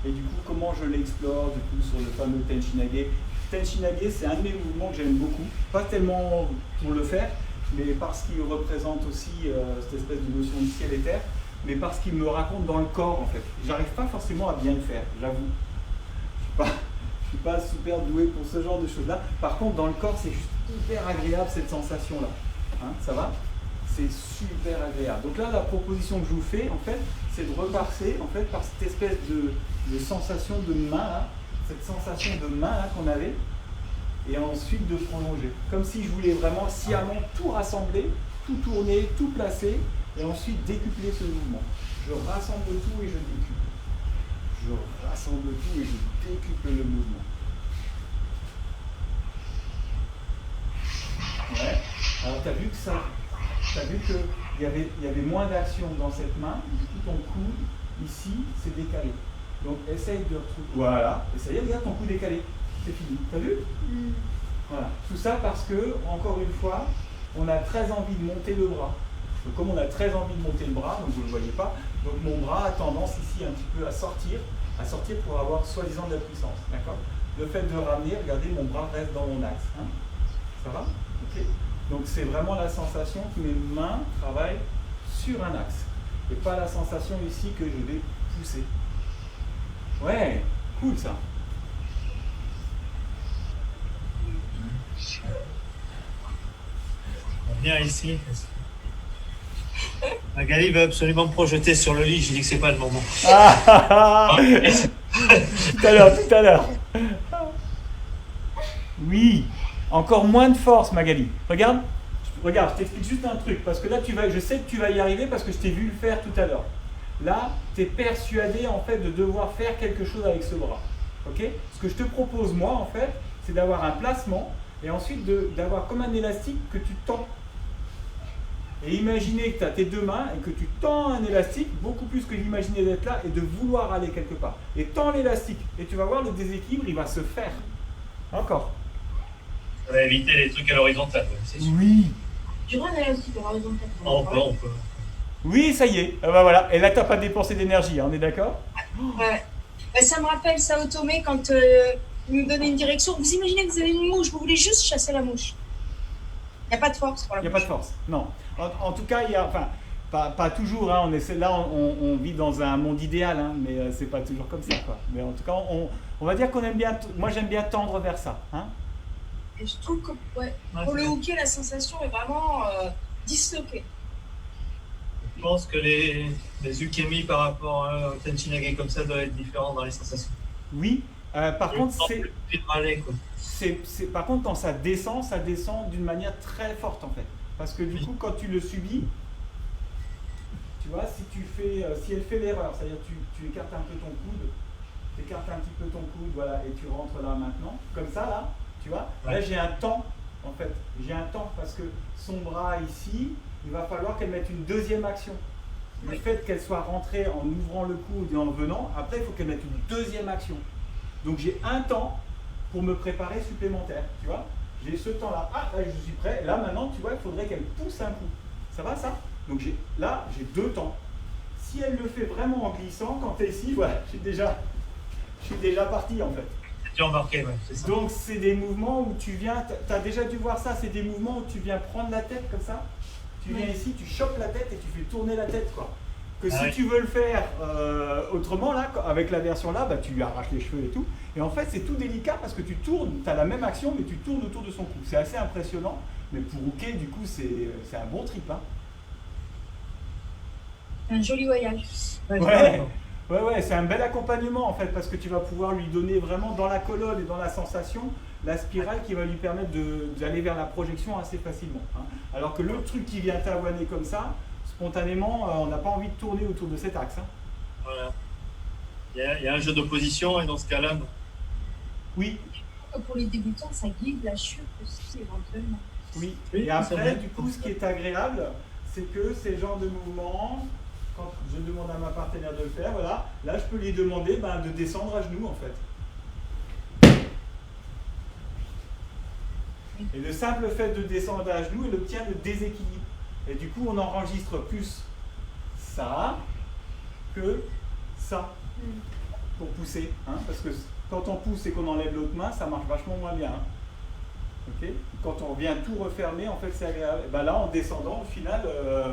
Et du coup, comment je l'explore du coup sur le fameux Tenchinage. Tenchinage, c'est un de mes mouvements que j'aime beaucoup, pas tellement pour le faire, mais parce qu'il représente aussi cette espèce de notion de ciel et terre, mais parce qu'il me raconte dans le corps en fait. J'arrive pas forcément à bien le faire, j'avoue. Je suis pas super doué pour ce genre de choses-là. Par contre, dans le corps, c'est juste hyper agréable cette sensation-là. Hein, ça va? C'est super agréable. Donc là, la proposition que je vous fais, en fait, c'est de repasser en fait, par cette espèce de sensation de main, là, cette sensation de main là qu'on avait, et ensuite de prolonger. Comme si je voulais vraiment sciemment tout rassembler, tout tourner, tout placer, et ensuite décupler ce mouvement. Je rassemble tout et je décuple. Je rassemble tout et je décuple le mouvement. Ouais. Alors tu as vu que ça... Tu as vu qu'il y avait moins d'action dans cette main, du coup ton coude, ici, c'est décalé. Donc essaye de retrouver... Voilà, et ça y est, regarde ton coude décalé. C'est fini. Tu as vu? Voilà. Tout ça parce que, encore une fois, on a très envie de monter le bras. Donc comme on a très envie de monter le bras, donc vous ne le voyez pas, donc mon bras a tendance ici un petit peu à sortir pour avoir soi-disant de la puissance. D'accord? Le fait de ramener, regardez, mon bras reste dans mon axe. Hein. Ça va? Ok. Donc c'est vraiment la sensation que mes mains travaillent sur un axe. Et pas la sensation ici que je vais pousser. Ouais, cool ça. On vient ici. Magali veut absolument me projeter sur le lit, je dis que c'est pas le moment. Ah, tout à l'heure. Oui, encore moins de force, Magali. Regarde, je t'explique juste un truc, parce que là, je sais que tu vas y arriver parce que je t'ai vu le faire tout à l'heure. Là, tu es persuadé en fait de devoir faire quelque chose avec ce bras. Ok? Ce que je te propose, moi, en fait, c'est d'avoir un placement et ensuite d'avoir comme un élastique que tu tends. Et imaginez que tu as tes deux mains et que tu tends un élastique beaucoup plus que d'imaginer d'être là et de vouloir aller quelque part. Et tends l'élastique et tu vas voir le déséquilibre, il va se faire. Encore. Ça va éviter les trucs à l'horizontale, c'est sûr. Oui. Tu vois, on a un petit peu horizontal. On peut. Oui, ça y est. Ah bah voilà. Et là, tu n'as pas dépensé d'énergie, hein, on est d'accord? Ouais. Bah, ça me rappelle Sao Tomé quand il nous donnait une direction. Vous imaginez que vous avez une mouche, vous voulez juste chasser la mouche. Il n'y a pas de force pour la Il mouche. n'y a pas de force, non. En tout cas, il y a, enfin, pas toujours, hein, on vit dans un monde idéal, hein, mais c'est pas toujours comme ça, quoi. Mais en tout cas, on va dire qu'on aime bien, moi j'aime bien tendre vers ça. Hein. Et je trouve que pour le hockey, la sensation est vraiment disloquée. Je pense que les ukemi par rapport au tenchinage comme ça doivent être différents dans les sensations. Oui, par contre, par contre, quand ça descend d'une manière très forte en fait. Parce que du coup, quand tu le subis, tu vois, si elle fait l'erreur, c'est-à-dire tu écartes un peu ton coude, tu écartes un petit peu ton coude, voilà, et tu rentres là maintenant, comme ça là, tu vois, là j'ai un temps en fait, j'ai un temps parce que son bras ici, il va falloir qu'elle mette une deuxième action. Le fait qu'elle soit rentrée en ouvrant le coude et en venant, après il faut qu'elle mette une deuxième action. Donc j'ai un temps pour me préparer supplémentaire, tu vois. J'ai ce temps-là. Ah, là je suis prêt. Là maintenant, tu vois, il faudrait qu'elle pousse un coup. Ça va ça? Donc j'ai 2 temps. Si elle le fait vraiment en glissant, quand tu es ici, voilà, je suis déjà parti en fait. Tu as embarqué, ouais, c'est ça. Donc c'est des mouvements où tu viens, tu as déjà dû voir ça, c'est des mouvements où tu viens prendre la tête comme ça. Tu viens ici, tu chopes la tête et tu fais tourner la tête quoi. Que si tu veux le faire autrement, là, avec la version là, bah, tu lui arraches les cheveux et tout. Et en fait, c'est tout délicat parce que tu tournes, tu as la même action, mais tu tournes autour de son cou. C'est assez impressionnant, mais pour hooker, du coup, c'est un bon trip. Hein. Un joli voyage. Ouais, c'est un bel accompagnement en fait, parce que tu vas pouvoir lui donner vraiment dans la colonne et dans la sensation la spirale qui va lui permettre d'aller vers la projection assez facilement. Hein. Alors que l'autre truc qui vient t'avoiner comme ça, spontanément, on n'a pas envie de tourner autour de cet axe. Hein. Voilà. Il y a un jeu d'opposition et dans ce cas-là, non. Oui. Pour les débutants, ça guide la chute aussi éventuellement. Oui. Oui, Et après, du coup, ce qui est agréable, c'est que ces genres de mouvements, quand je demande à ma partenaire de le faire, voilà, là je peux lui demander de descendre à genoux en fait. Et le simple fait de descendre à genoux, elle obtient le déséquilibre. Et du coup, on enregistre plus ça que ça pour pousser. Hein, parce que quand on pousse et qu'on enlève l'autre main, ça marche vachement moins bien. Hein. Okay. Quand on vient tout refermer, en fait, c'est agréable. Et ben là, en descendant, au final,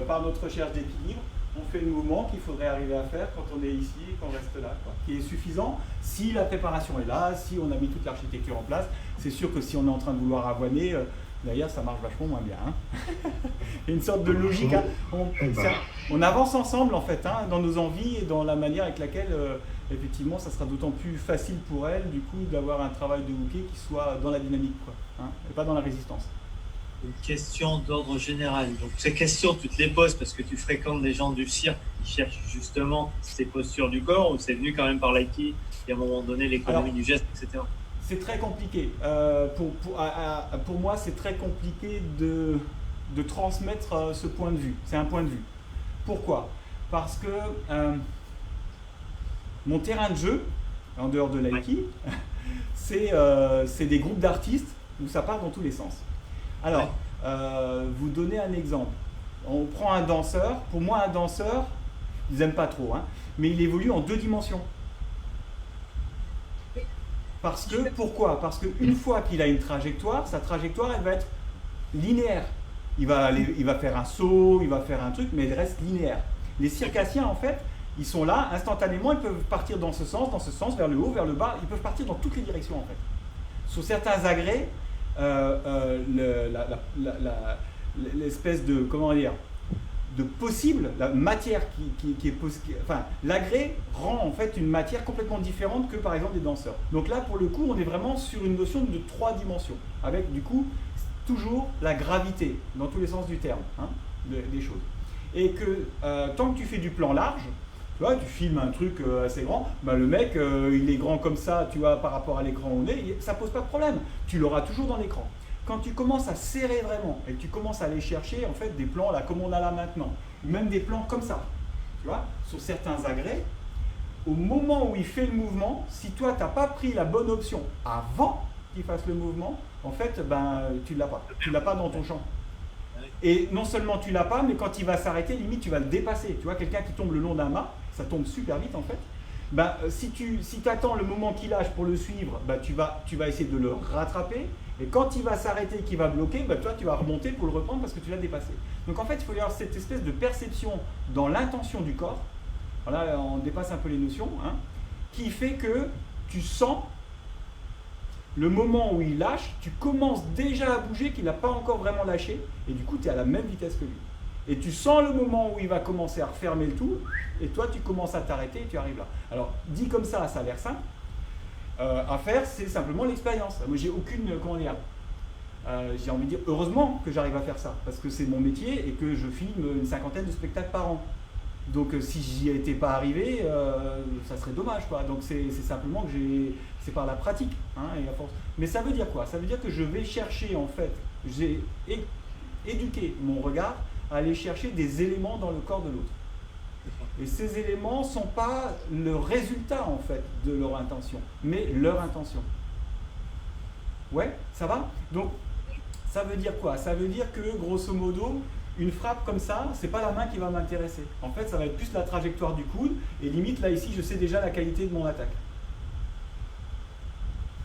par notre recherche d'équilibre, on fait le mouvement qu'il faudrait arriver à faire quand on est ici et qu'on reste là, quoi. Qui est suffisant si la préparation est là, si on a mis toute l'architecture en place. C'est sûr que si on est en train de vouloir avoiner, d'ailleurs ça marche vachement moins bien. Hein. Il y a une sorte de logique. Hein. On avance ensemble en fait, hein, dans nos envies et dans la manière avec laquelle effectivement ça sera d'autant plus facile pour elle du coup d'avoir un travail de hooké qui soit dans la dynamique, quoi, hein, et pas dans la résistance. Une question d'ordre général. Donc ces questions, tu te les poses parce que tu fréquentes des gens du cirque qui cherchent justement ces postures du corps, ou c'est venu quand même par l'aïki et à un moment donné l'économie du geste, etc. C'est très compliqué. Pour moi, c'est très compliqué de transmettre ce point de vue. C'est un point de vue. Pourquoi? Parce que mon terrain de jeu, en dehors de l'aïki, c'est des groupes d'artistes où ça part dans tous les sens. Alors, vous donnez un exemple. On prend un danseur. Pour moi, un danseur, ils n'aiment pas trop, hein, mais il évolue en 2 dimensions. Parce que, pourquoi? Parce qu'une fois qu'il a une trajectoire, sa trajectoire, elle va être linéaire. Il va faire un saut, il va faire un truc, mais elle reste linéaire. Les circassiens, en fait, ils sont là, instantanément, ils peuvent partir dans ce sens, vers le haut, vers le bas, ils peuvent partir dans toutes les directions, en fait. Sur certains agrès, l'espèce de, comment dire, de possible, la matière qui est possible, enfin, l'agrès rend en fait une matière complètement différente que par exemple des danseurs. Donc là, pour le coup, on est vraiment sur une notion de 3 dimensions, avec du coup toujours la gravité dans tous les sens du terme, hein, des choses. Et que tant que tu fais du plan large, tu vois, tu filmes un truc assez grand, bah, le mec, il est grand comme ça, tu vois, par rapport à l'écran où on est, ça pose pas de problème. Tu l'auras toujours dans l'écran. Quand tu commences à serrer vraiment et que tu commences à aller chercher en fait des plans là comme on a là maintenant, ou même des plans comme ça, tu vois, sur certains agrès, au moment où il fait le mouvement, si toi tu n'as pas pris la bonne option avant qu'il fasse le mouvement, en fait, ben tu l'as pas dans ton champ. Et non seulement tu l'as pas, mais quand il va s'arrêter, limite tu vas le dépasser. Tu vois, quelqu'un qui tombe le long d'un mât, ça tombe super vite en fait. Ben, si tu attends le moment qu'il lâche pour le suivre, ben, tu vas essayer de le rattraper. Et quand il va s'arrêter, qu'il va bloquer, ben, toi tu vas remonter pour le reprendre parce que tu l'as dépassé. Donc en fait, il faut y avoir cette espèce de perception dans l'intention du corps. Voilà, on dépasse un peu les notions, hein, qui fait que tu sens le moment où il lâche, tu commences déjà à bouger qu'il n'a pas encore vraiment lâché, et du coup tu es à la même vitesse que lui. Et tu sens le moment où il va commencer à refermer le tout, et toi tu commences à t'arrêter et tu arrives là. Alors dit comme ça a l'air simple. À faire, c'est simplement l'expérience. Moi j'ai aucune, comment dire, j'ai envie de dire, heureusement que j'arrive à faire ça, parce que c'est mon métier et que je filme une 50aine de spectacles par an. Donc si j'y étais pas arrivé, ça serait dommage, quoi. Donc c'est simplement que c'est par la pratique, hein, et à force. Mais ça veut dire quoi? Ça veut dire que je vais chercher, en fait, j'ai éduqué mon regard à aller chercher des éléments dans le corps de l'autre. Et ces éléments ne sont pas le résultat, en fait, de leur intention, mais leur intention. Ouais, ça va? Donc, ça veut dire quoi? Ça veut dire que, grosso modo, une frappe comme ça, c'est pas la main qui va m'intéresser. En fait, ça va être plus la trajectoire du coude, et limite, là, ici, je sais déjà la qualité de mon attaque.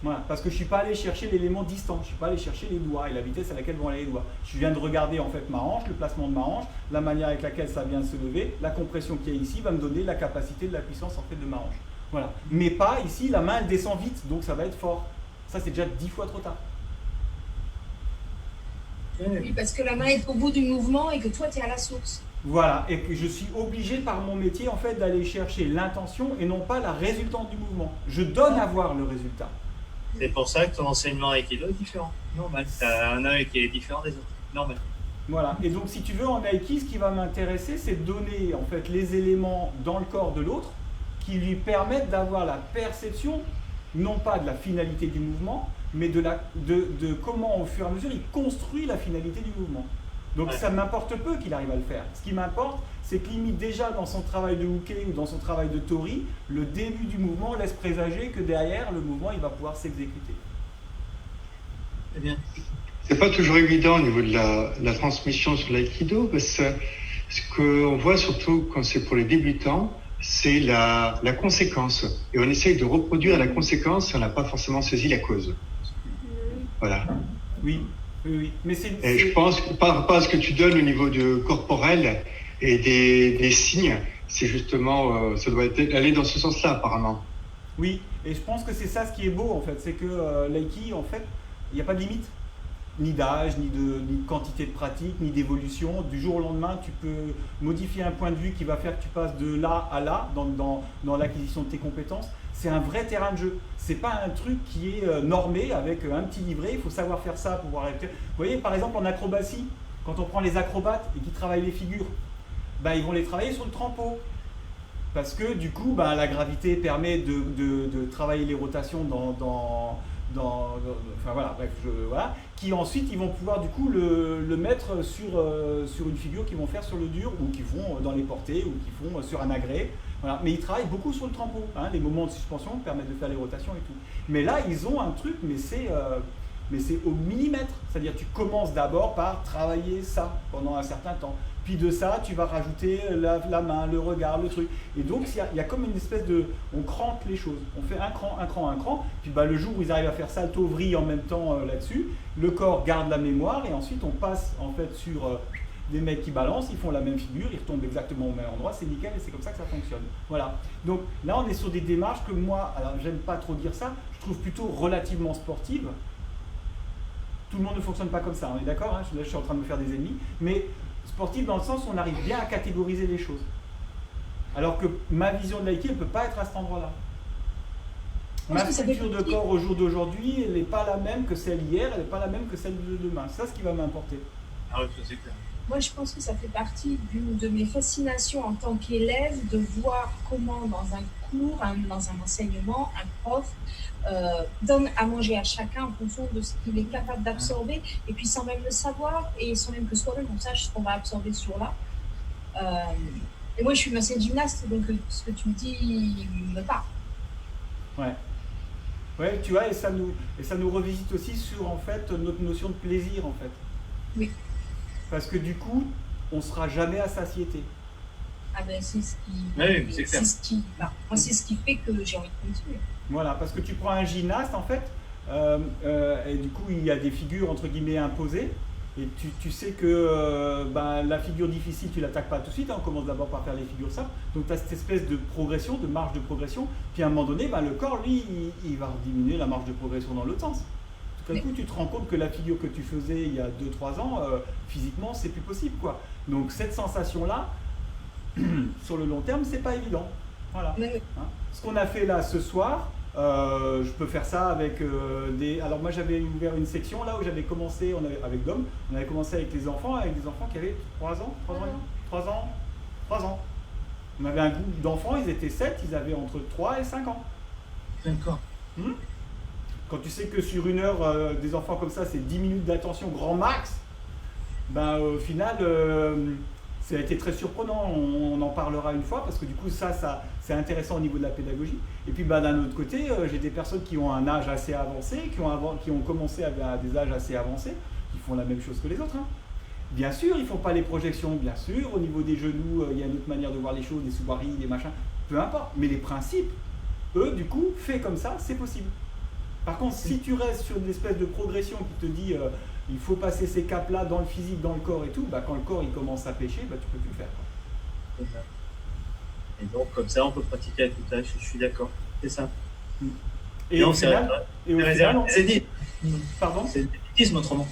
Voilà, parce que je ne suis pas allé chercher l'élément distant, je ne suis pas allé chercher les doigts et la vitesse à laquelle vont aller les doigts. Je viens de regarder en fait ma hanche, le placement de ma hanche, la manière avec laquelle ça vient de se lever, la compression qu'il y a ici va me donner la capacité de la puissance en fait de ma hanche. Voilà. Mais pas ici, la main elle descend vite, donc ça va être fort. Ça c'est déjà 10 fois trop tard. Oui, parce que la main est au bout du mouvement et que toi tu es à la source. Voilà, et que je suis obligé par mon métier en fait d'aller chercher l'intention et non pas la résultante du mouvement. Je donne à voir le résultat. C'est pour ça que ton enseignement Aikido est différent. Normal. Tu as un œil qui est différent des autres. Normal. Voilà. Et donc, si tu veux, en Aiki, ce qui va m'intéresser, c'est de donner en fait les éléments dans le corps de l'autre qui lui permettent d'avoir la perception, non pas de la finalité du mouvement, mais de comment, au fur et à mesure, il construit la finalité du mouvement. Donc, ça m'importe peu qu'il arrive à le faire. Ce qui m'importe, c'est que limite déjà dans son travail de Uke ou dans son travail de Tori, le début du mouvement laisse présager que derrière, le mouvement, il va pouvoir s'exécuter. Très bien. C'est pas toujours évident au niveau de la transmission sur l'aïkido, parce que ce qu'on voit surtout quand c'est pour les débutants, c'est la conséquence. Et on essaye de reproduire la conséquence et on n'a pas forcément saisi la cause. Voilà. Oui. Mais et je pense que par rapport à ce que tu donnes au niveau de corporel et des signes, c'est justement, ça doit aller dans ce sens-là apparemment. Oui, et je pense que c'est ça ce qui est beau en fait, c'est que l'aïki en fait, il n'y a pas de limite, ni d'âge, ni de quantité de pratique, ni d'évolution. Du jour au lendemain, tu peux modifier un point de vue qui va faire que tu passes de là à là dans l'acquisition de tes compétences. C'est un vrai terrain de jeu. C'est pas un truc qui est normé avec un petit livret. Il faut savoir faire ça pour pouvoir. Vous voyez, par exemple en acrobatie, quand on prend les acrobates et qui travaillent les figures, ben, ils vont les travailler sur le trampo. Parce que du coup, ben, la gravité permet de travailler les rotations enfin voilà, bref, voilà, qui ensuite ils vont pouvoir du coup le mettre sur une figure qu'ils vont faire sur le dur ou qu'ils font dans les portées ou qu'ils font sur un agrès. Voilà. Mais ils travaillent beaucoup sur le trampo, hein, les moments de suspension permettent de faire les rotations et tout. Mais là, ils ont un truc, mais mais c'est au millimètre. C'est-à-dire tu commences d'abord par travailler ça pendant un certain temps. Puis de ça, tu vas rajouter la main, le regard, le truc. Et donc, il y a comme une espèce de... On cranque les choses. On fait un cran. Puis le jour où ils arrivent à faire salto-vrille en même temps là-dessus, le corps garde la mémoire et ensuite on passe en fait sur des mecs qui balancent, ils font la même figure, ils retombent exactement au même endroit, c'est nickel et c'est comme ça que ça fonctionne. Voilà. Donc là, on est sur des démarches que moi, alors j'aime pas trop dire ça, je trouve plutôt relativement sportives. Tout le monde ne fonctionne pas comme ça, on est d'accord, hein, là, je suis en train de me faire des ennemis, mais sportive dans le sens où on arrive bien à catégoriser les choses. Alors que ma vision de l'aïkido, elle ne peut pas être à cet endroit-là. Ma structure de corps au jour d'aujourd'hui, elle n'est pas la même que celle hier, elle n'est pas la même que celle de demain. C'est ça ce qui va m'importer. Ah oui, c'est clair. Moi, je pense que ça fait partie d'une de mes fascinations en tant qu'élève de voir comment dans un cours, dans un enseignement, un prof donne à manger à chacun en fonction de ce qu'il est capable d'absorber et puis sans même le savoir et sans même que soi-même on sache ce qu'on va absorber ce jour-là. Et moi, je suis une ancienne gymnaste, donc ce que tu me dis me parle. Ouais, tu vois, et ça nous revisite aussi sur en fait notre notion de plaisir en fait. Oui. Parce que du coup, on ne sera jamais à satiété. Ah ben c'est ce qui. Oui, c'est clair. Moi, c'est ce qui fait que j'ai envie de continuer. Voilà, parce que tu prends un gymnaste en fait, et du coup il y a des figures entre guillemets imposées, et tu sais que la figure difficile tu l'attaques pas tout de suite, hein, on commence d'abord par faire les figures simples, donc tu as cette espèce de progression, de marge de progression, puis à un moment donné, le corps lui, il va diminuer la marge de progression dans l'autre sens. Tout à coup tu te rends compte que la figure que tu faisais il y a 2-3 ans, physiquement c'est plus possible quoi. Donc cette sensation là, sur le long terme c'est pas évident. Voilà. Hein. Ce qu'on a fait là ce soir, je peux faire ça avec des... Alors moi j'avais ouvert une section là où j'avais commencé, avec Dom, on avait commencé avec des enfants qui avaient 3 ans. On avait un groupe d'enfants, ils étaient 7, ils avaient entre 3 et 5 ans. D'accord. Quand tu sais que sur une heure, des enfants comme ça, c'est 10 minutes d'attention grand max, au final... ça a été très surprenant, on en parlera une fois parce que du coup ça c'est intéressant au niveau de la pédagogie. Et puis d'un autre côté, j'ai des personnes qui ont un âge assez avancé, qui ont commencé à des âges assez avancés, qui font la même chose que les autres. Hein. Bien sûr, ils ne font pas les projections, bien sûr, au niveau des genoux, il y a une autre manière de voir les choses, des sous-barils, des machins, peu importe. Mais les principes, eux, du coup, fait comme ça, c'est possible. Par contre, si tu restes sur une espèce de progression qui te dit... il faut passer ces caps-là dans le physique, dans le corps et tout, quand le corps il commence à pêcher, tu peux plus le faire. Et donc comme ça on peut pratiquer à tout âge, je suis d'accord, c'est ça. Et au final, pardon ? C'est le bêtisme autrement.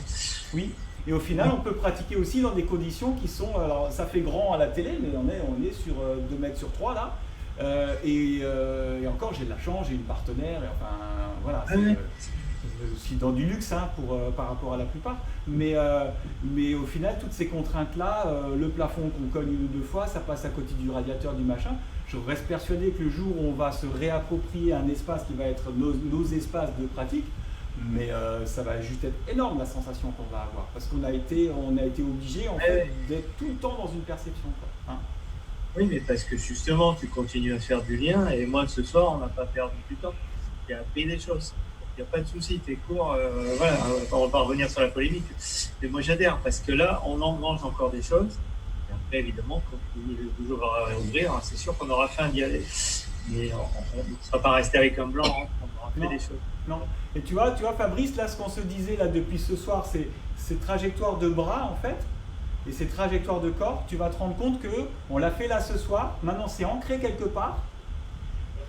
Oui, et au final on peut pratiquer aussi dans des conditions qui sont, alors ça fait grand à la télé, mais on est sur 2 mètres sur 3 là, et encore j'ai de la chance, j'ai une partenaire, et enfin voilà. Aussi dans du luxe hein, par rapport à la plupart, mais au final toutes ces contraintes là, le plafond qu'on cogne 1 ou 2 fois, ça passe à côté du radiateur du machin. Je reste persuadé que le jour où on va se réapproprier un espace qui va être nos espaces de pratique, mais ça va juste être énorme la sensation qu'on va avoir, parce qu'on a été obligé en fait d'être tout le temps dans une perception quoi, hein. Oui, mais parce que justement tu continues à faire du lien, et moi ce soir on n'a pas perdu du temps, il y a appris des choses. Il n'y a pas de souci, tes cours, voilà, on va pas revenir sur la polémique. Mais moi j'adhère parce que là, on engrange encore des choses. Et après, évidemment, quand le jour va réouvrir, c'est sûr qu'on aura faim d'y aller. Mais on ne sera pas resté avec un blanc, hein, on aura fait des choses. Non. Et tu vois Fabrice, là, ce qu'on se disait là depuis ce soir, c'est ces trajectoires de bras en fait, et ces trajectoires de corps, tu vas te rendre compte qu'on l'a fait là ce soir, maintenant c'est ancré quelque part.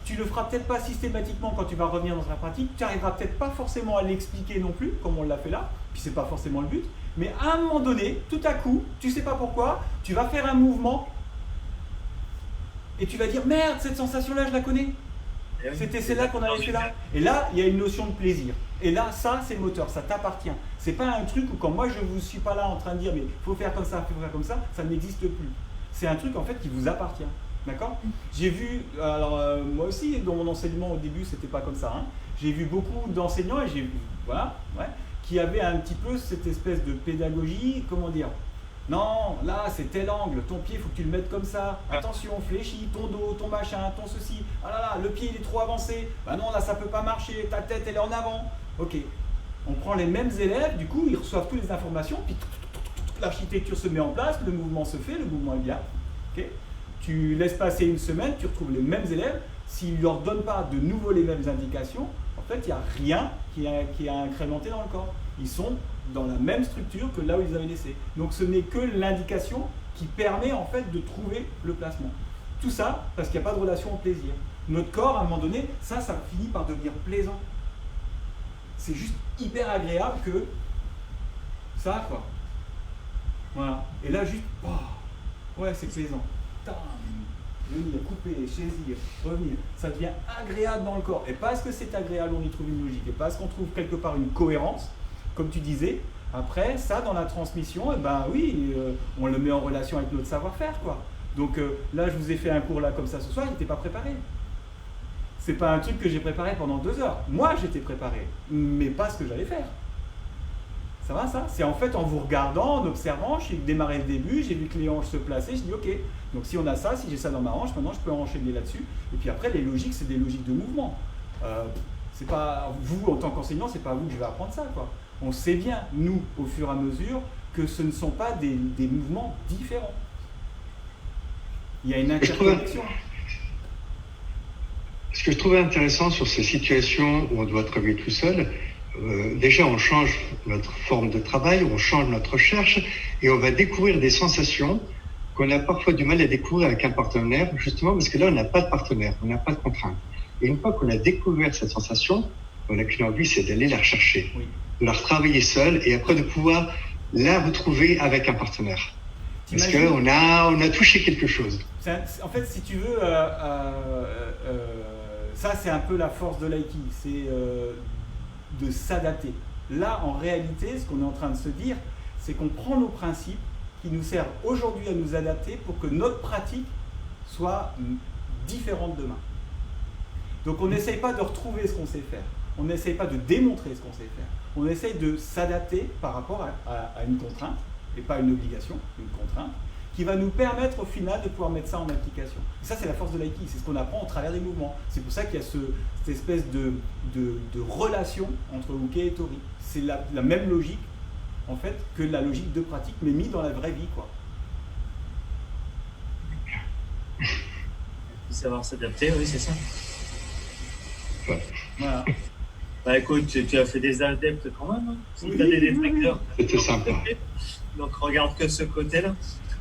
Tu le feras peut-être pas systématiquement quand tu vas revenir dans la pratique, tu n'arriveras peut-être pas forcément à l'expliquer non plus, comme on l'a fait là, puis c'est pas forcément le but, mais à un moment donné, tout à coup, tu sais pas pourquoi, tu vas faire un mouvement et tu vas dire merde, cette sensation-là, je la connais. C'était celle-là qu'on avait fait là. Et là, il y a une notion de plaisir. Et là, ça, c'est moteur, ça t'appartient. C'est pas un truc où quand moi je vous suis pas là en train de dire mais faut faire comme ça, ça n'existe plus. C'est un truc en fait qui vous appartient. D'accord ? J'ai vu, alors moi aussi, dans mon enseignement au début, c'était pas comme ça. Hein. J'ai vu beaucoup d'enseignants et j'ai vu, qui avaient un petit peu cette espèce de pédagogie, comment dire ? Non, là c'est tel angle, ton pied faut que tu le mettes comme ça. Attention, fléchis, ton dos, ton machin, ton ceci. Ah là là, le pied il est trop avancé. Bah non, là ça peut pas marcher, ta tête elle est en avant. Ok. On prend les mêmes élèves, du coup, ils reçoivent toutes les informations, puis l'architecture se met en place, le mouvement se fait, le mouvement est bien. Okay, tu laisses passer une semaine, tu retrouves les mêmes élèves. S'ils ne leur donnent pas de nouveau les mêmes indications, en fait, il n'y a rien qui est incrémenté dans le corps. Ils sont dans la même structure que là où ils avaient laissé. Donc ce n'est que l'indication qui permet en fait de trouver le placement. Tout ça parce qu'il n'y a pas de relation au plaisir. Notre corps, à un moment donné, ça finit par devenir plaisant. C'est juste hyper agréable que ça, quoi. Voilà. Et là, juste, oh, ouais, c'est plaisant. Venir, couper, saisir, revenir. Ça devient agréable dans le corps. Et parce que c'est agréable, on y trouve une logique. Et parce qu'on trouve quelque part une cohérence, comme tu disais, après, ça, dans la transmission, eh ben oui, on le met en relation avec notre savoir-faire, quoi. Donc là, je vous ai fait un cours là comme ça ce soir, j'étais pas préparé. C'est pas un truc que j'ai préparé pendant 2 heures. Moi, j'étais préparé, mais pas ce que j'allais faire. Ça va, ça? C'est en fait en vous regardant, en observant, j'ai démarré le début, j'ai vu que les hanches se plaçaient, je dis ok. Donc si on a ça, si j'ai ça dans ma hanche, maintenant je peux enchaîner là-dessus. Et puis après, les logiques, c'est des logiques de mouvement. C'est pas vous, en tant qu'enseignant, c'est pas à vous que je vais apprendre ça, quoi. On sait bien, nous, au fur et à mesure, que ce ne sont pas des mouvements différents. Il y a une interconnexion. Ce que je trouvais intéressant sur ces situations où on doit travailler tout seul, déjà on change notre forme de travail, on change notre recherche et on va découvrir des sensations qu'on a parfois du mal à découvrir avec un partenaire, justement parce que là on n'a pas de partenaire, on n'a pas de contrainte. Et une fois qu'on a découvert cette sensation, on n'a qu'une envie, c'est d'aller la rechercher, de la retravailler seul et après de pouvoir la retrouver avec un partenaire. Parce qu'on a touché quelque chose. En fait, si tu veux, ça c'est un peu la force de l'aïki, c'est de s'adapter. Là, en réalité, ce qu'on est en train de se dire, c'est qu'on prend nos principes qui nous servent aujourd'hui à nous adapter pour que notre pratique soit différente demain. Donc on n'essaye pas de retrouver ce qu'on sait faire, on n'essaye pas de démontrer ce qu'on sait faire, on essaye de s'adapter par rapport à une contrainte, et pas une obligation, une contrainte, qui va nous permettre au final de pouvoir mettre ça en application. Et ça, c'est la force de l'aïki, c'est ce qu'on apprend au travers des mouvements. C'est pour ça qu'il y a cette espèce de relation entre uke et tori. C'est la même logique, en fait, que la logique de pratique, mais mise dans la vraie vie, quoi. Savoir s'adapter, oui, c'est ça. Ouais. Voilà. Bah écoute, tu as fait des adeptes quand même, hein. Si Oui. tu as des détracteurs. C'était sympa. Donc regarde que ce côté-là.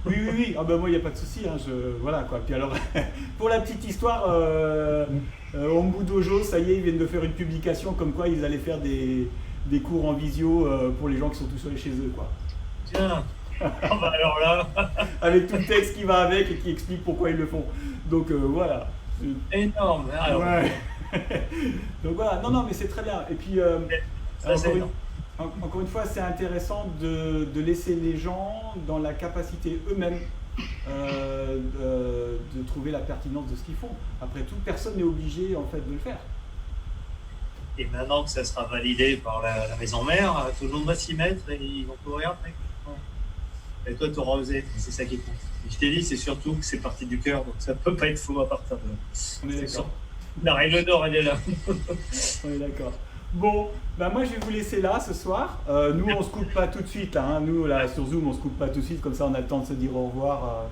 Oui. Ah ben moi, il n'y a pas de souci. Hein. Voilà, quoi. Puis alors, pour la petite histoire, Ombu Dojo, ça y est, ils viennent de faire une publication comme quoi ils allaient faire des cours en visio pour les gens qui sont tout seuls chez eux, quoi. Tiens. Ah bah alors là. Avec tout le texte qui va avec et qui explique pourquoi ils le font. Donc voilà. Énorme. Alors, Ouais. Donc voilà, non, mais c'est très bien. Et puis, encore une fois, c'est intéressant de laisser les gens dans la capacité eux-mêmes de trouver la pertinence de ce qu'ils font. Après tout, personne n'est obligé en fait de le faire. Et maintenant que ça sera validé par la maison mère, tout le monde va s'y mettre et ils vont courir après. Et toi, tu auras osé, c'est ça qui compte. Et je t'ai dit, c'est surtout que c'est parti du cœur, donc ça peut pas être faux à partir de là. On est d'accord. La règle d'or, elle est là. On est d'accord. Bon, bah moi je vais vous laisser là ce soir. Nous on se coupe pas tout de suite, hein. Nous là sur Zoom on se coupe pas tout de suite, comme ça on a le temps de se dire au revoir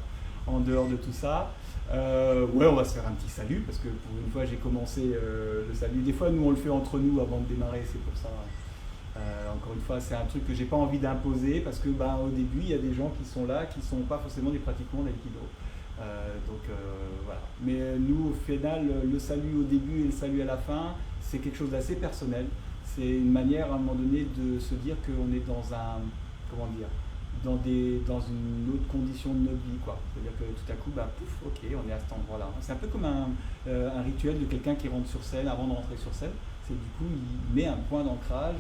en dehors de tout ça. Ouais, on va se faire un petit salut parce que pour une fois j'ai commencé le salut. Des fois nous on le fait entre nous avant de démarrer, c'est pour ça. Encore une fois, c'est un truc que j'ai pas envie d'imposer parce que au début il y a des gens qui sont là qui sont pas forcément des pratiquants d'aïkido. Voilà. Mais nous, au final, le salut au début et le salut à la fin, c'est quelque chose d'assez personnel. C'est une manière, à un moment donné, de se dire qu'on est dans une autre condition de notre vie, quoi. C'est-à-dire que tout à coup, pouf, ok, on est à cet endroit-là. C'est un peu comme un rituel de quelqu'un qui rentre sur scène avant de rentrer sur scène. C'est du coup, il met un point d'ancrage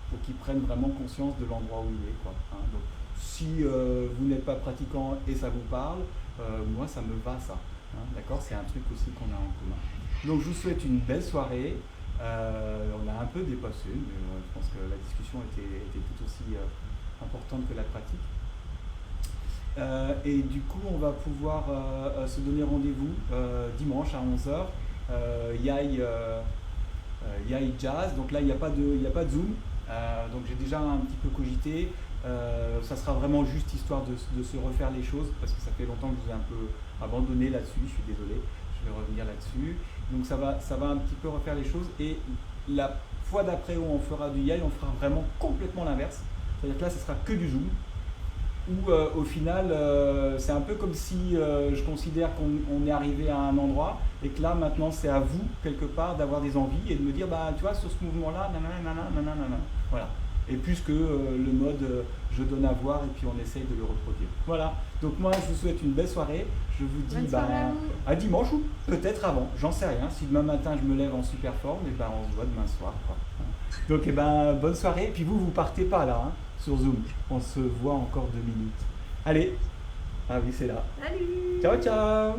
pour qu'il prenne vraiment conscience de l'endroit où il est, quoi. Hein. Donc, si vous n'êtes pas pratiquant et ça vous parle, moi ça me va ça, hein, d'accord, c'est un truc aussi qu'on a en commun. Donc je vous souhaite une belle soirée, on a un peu dépassé, mais je pense que la discussion était tout aussi importante que la pratique. Et du coup on va pouvoir se donner rendez-vous dimanche à 11h, Yai Jazz, donc là il n'y a pas de Zoom, Donc j'ai déjà un petit peu cogité. Ça sera vraiment juste histoire de se refaire les choses parce que ça fait longtemps que je vous ai un peu abandonné là-dessus, je suis désolé, je vais revenir là-dessus. Donc ça va un petit peu refaire les choses et la fois d'après où on fera du Yai, on fera vraiment complètement l'inverse. C'est-à-dire que là, ce sera que du Zoom où au final, c'est un peu comme si je considère qu'on est arrivé à un endroit et que là, maintenant, c'est à vous, quelque part, d'avoir des envies et de me dire, bah, tu vois, sur ce mouvement-là, nanana, voilà. Et plus que le mode je donne à voir et puis on essaye de le reproduire. Voilà. Donc moi, je vous souhaite une belle soirée. Je vous dis à dimanche ou peut-être avant, j'en sais rien. Si demain matin, je me lève en super forme, et ben, on se voit demain soir, quoi. Donc, bonne soirée. Et puis vous partez pas là, hein, sur Zoom. On se voit encore 2 minutes. Allez. Ah oui, c'est là. Salut. Ciao, ciao.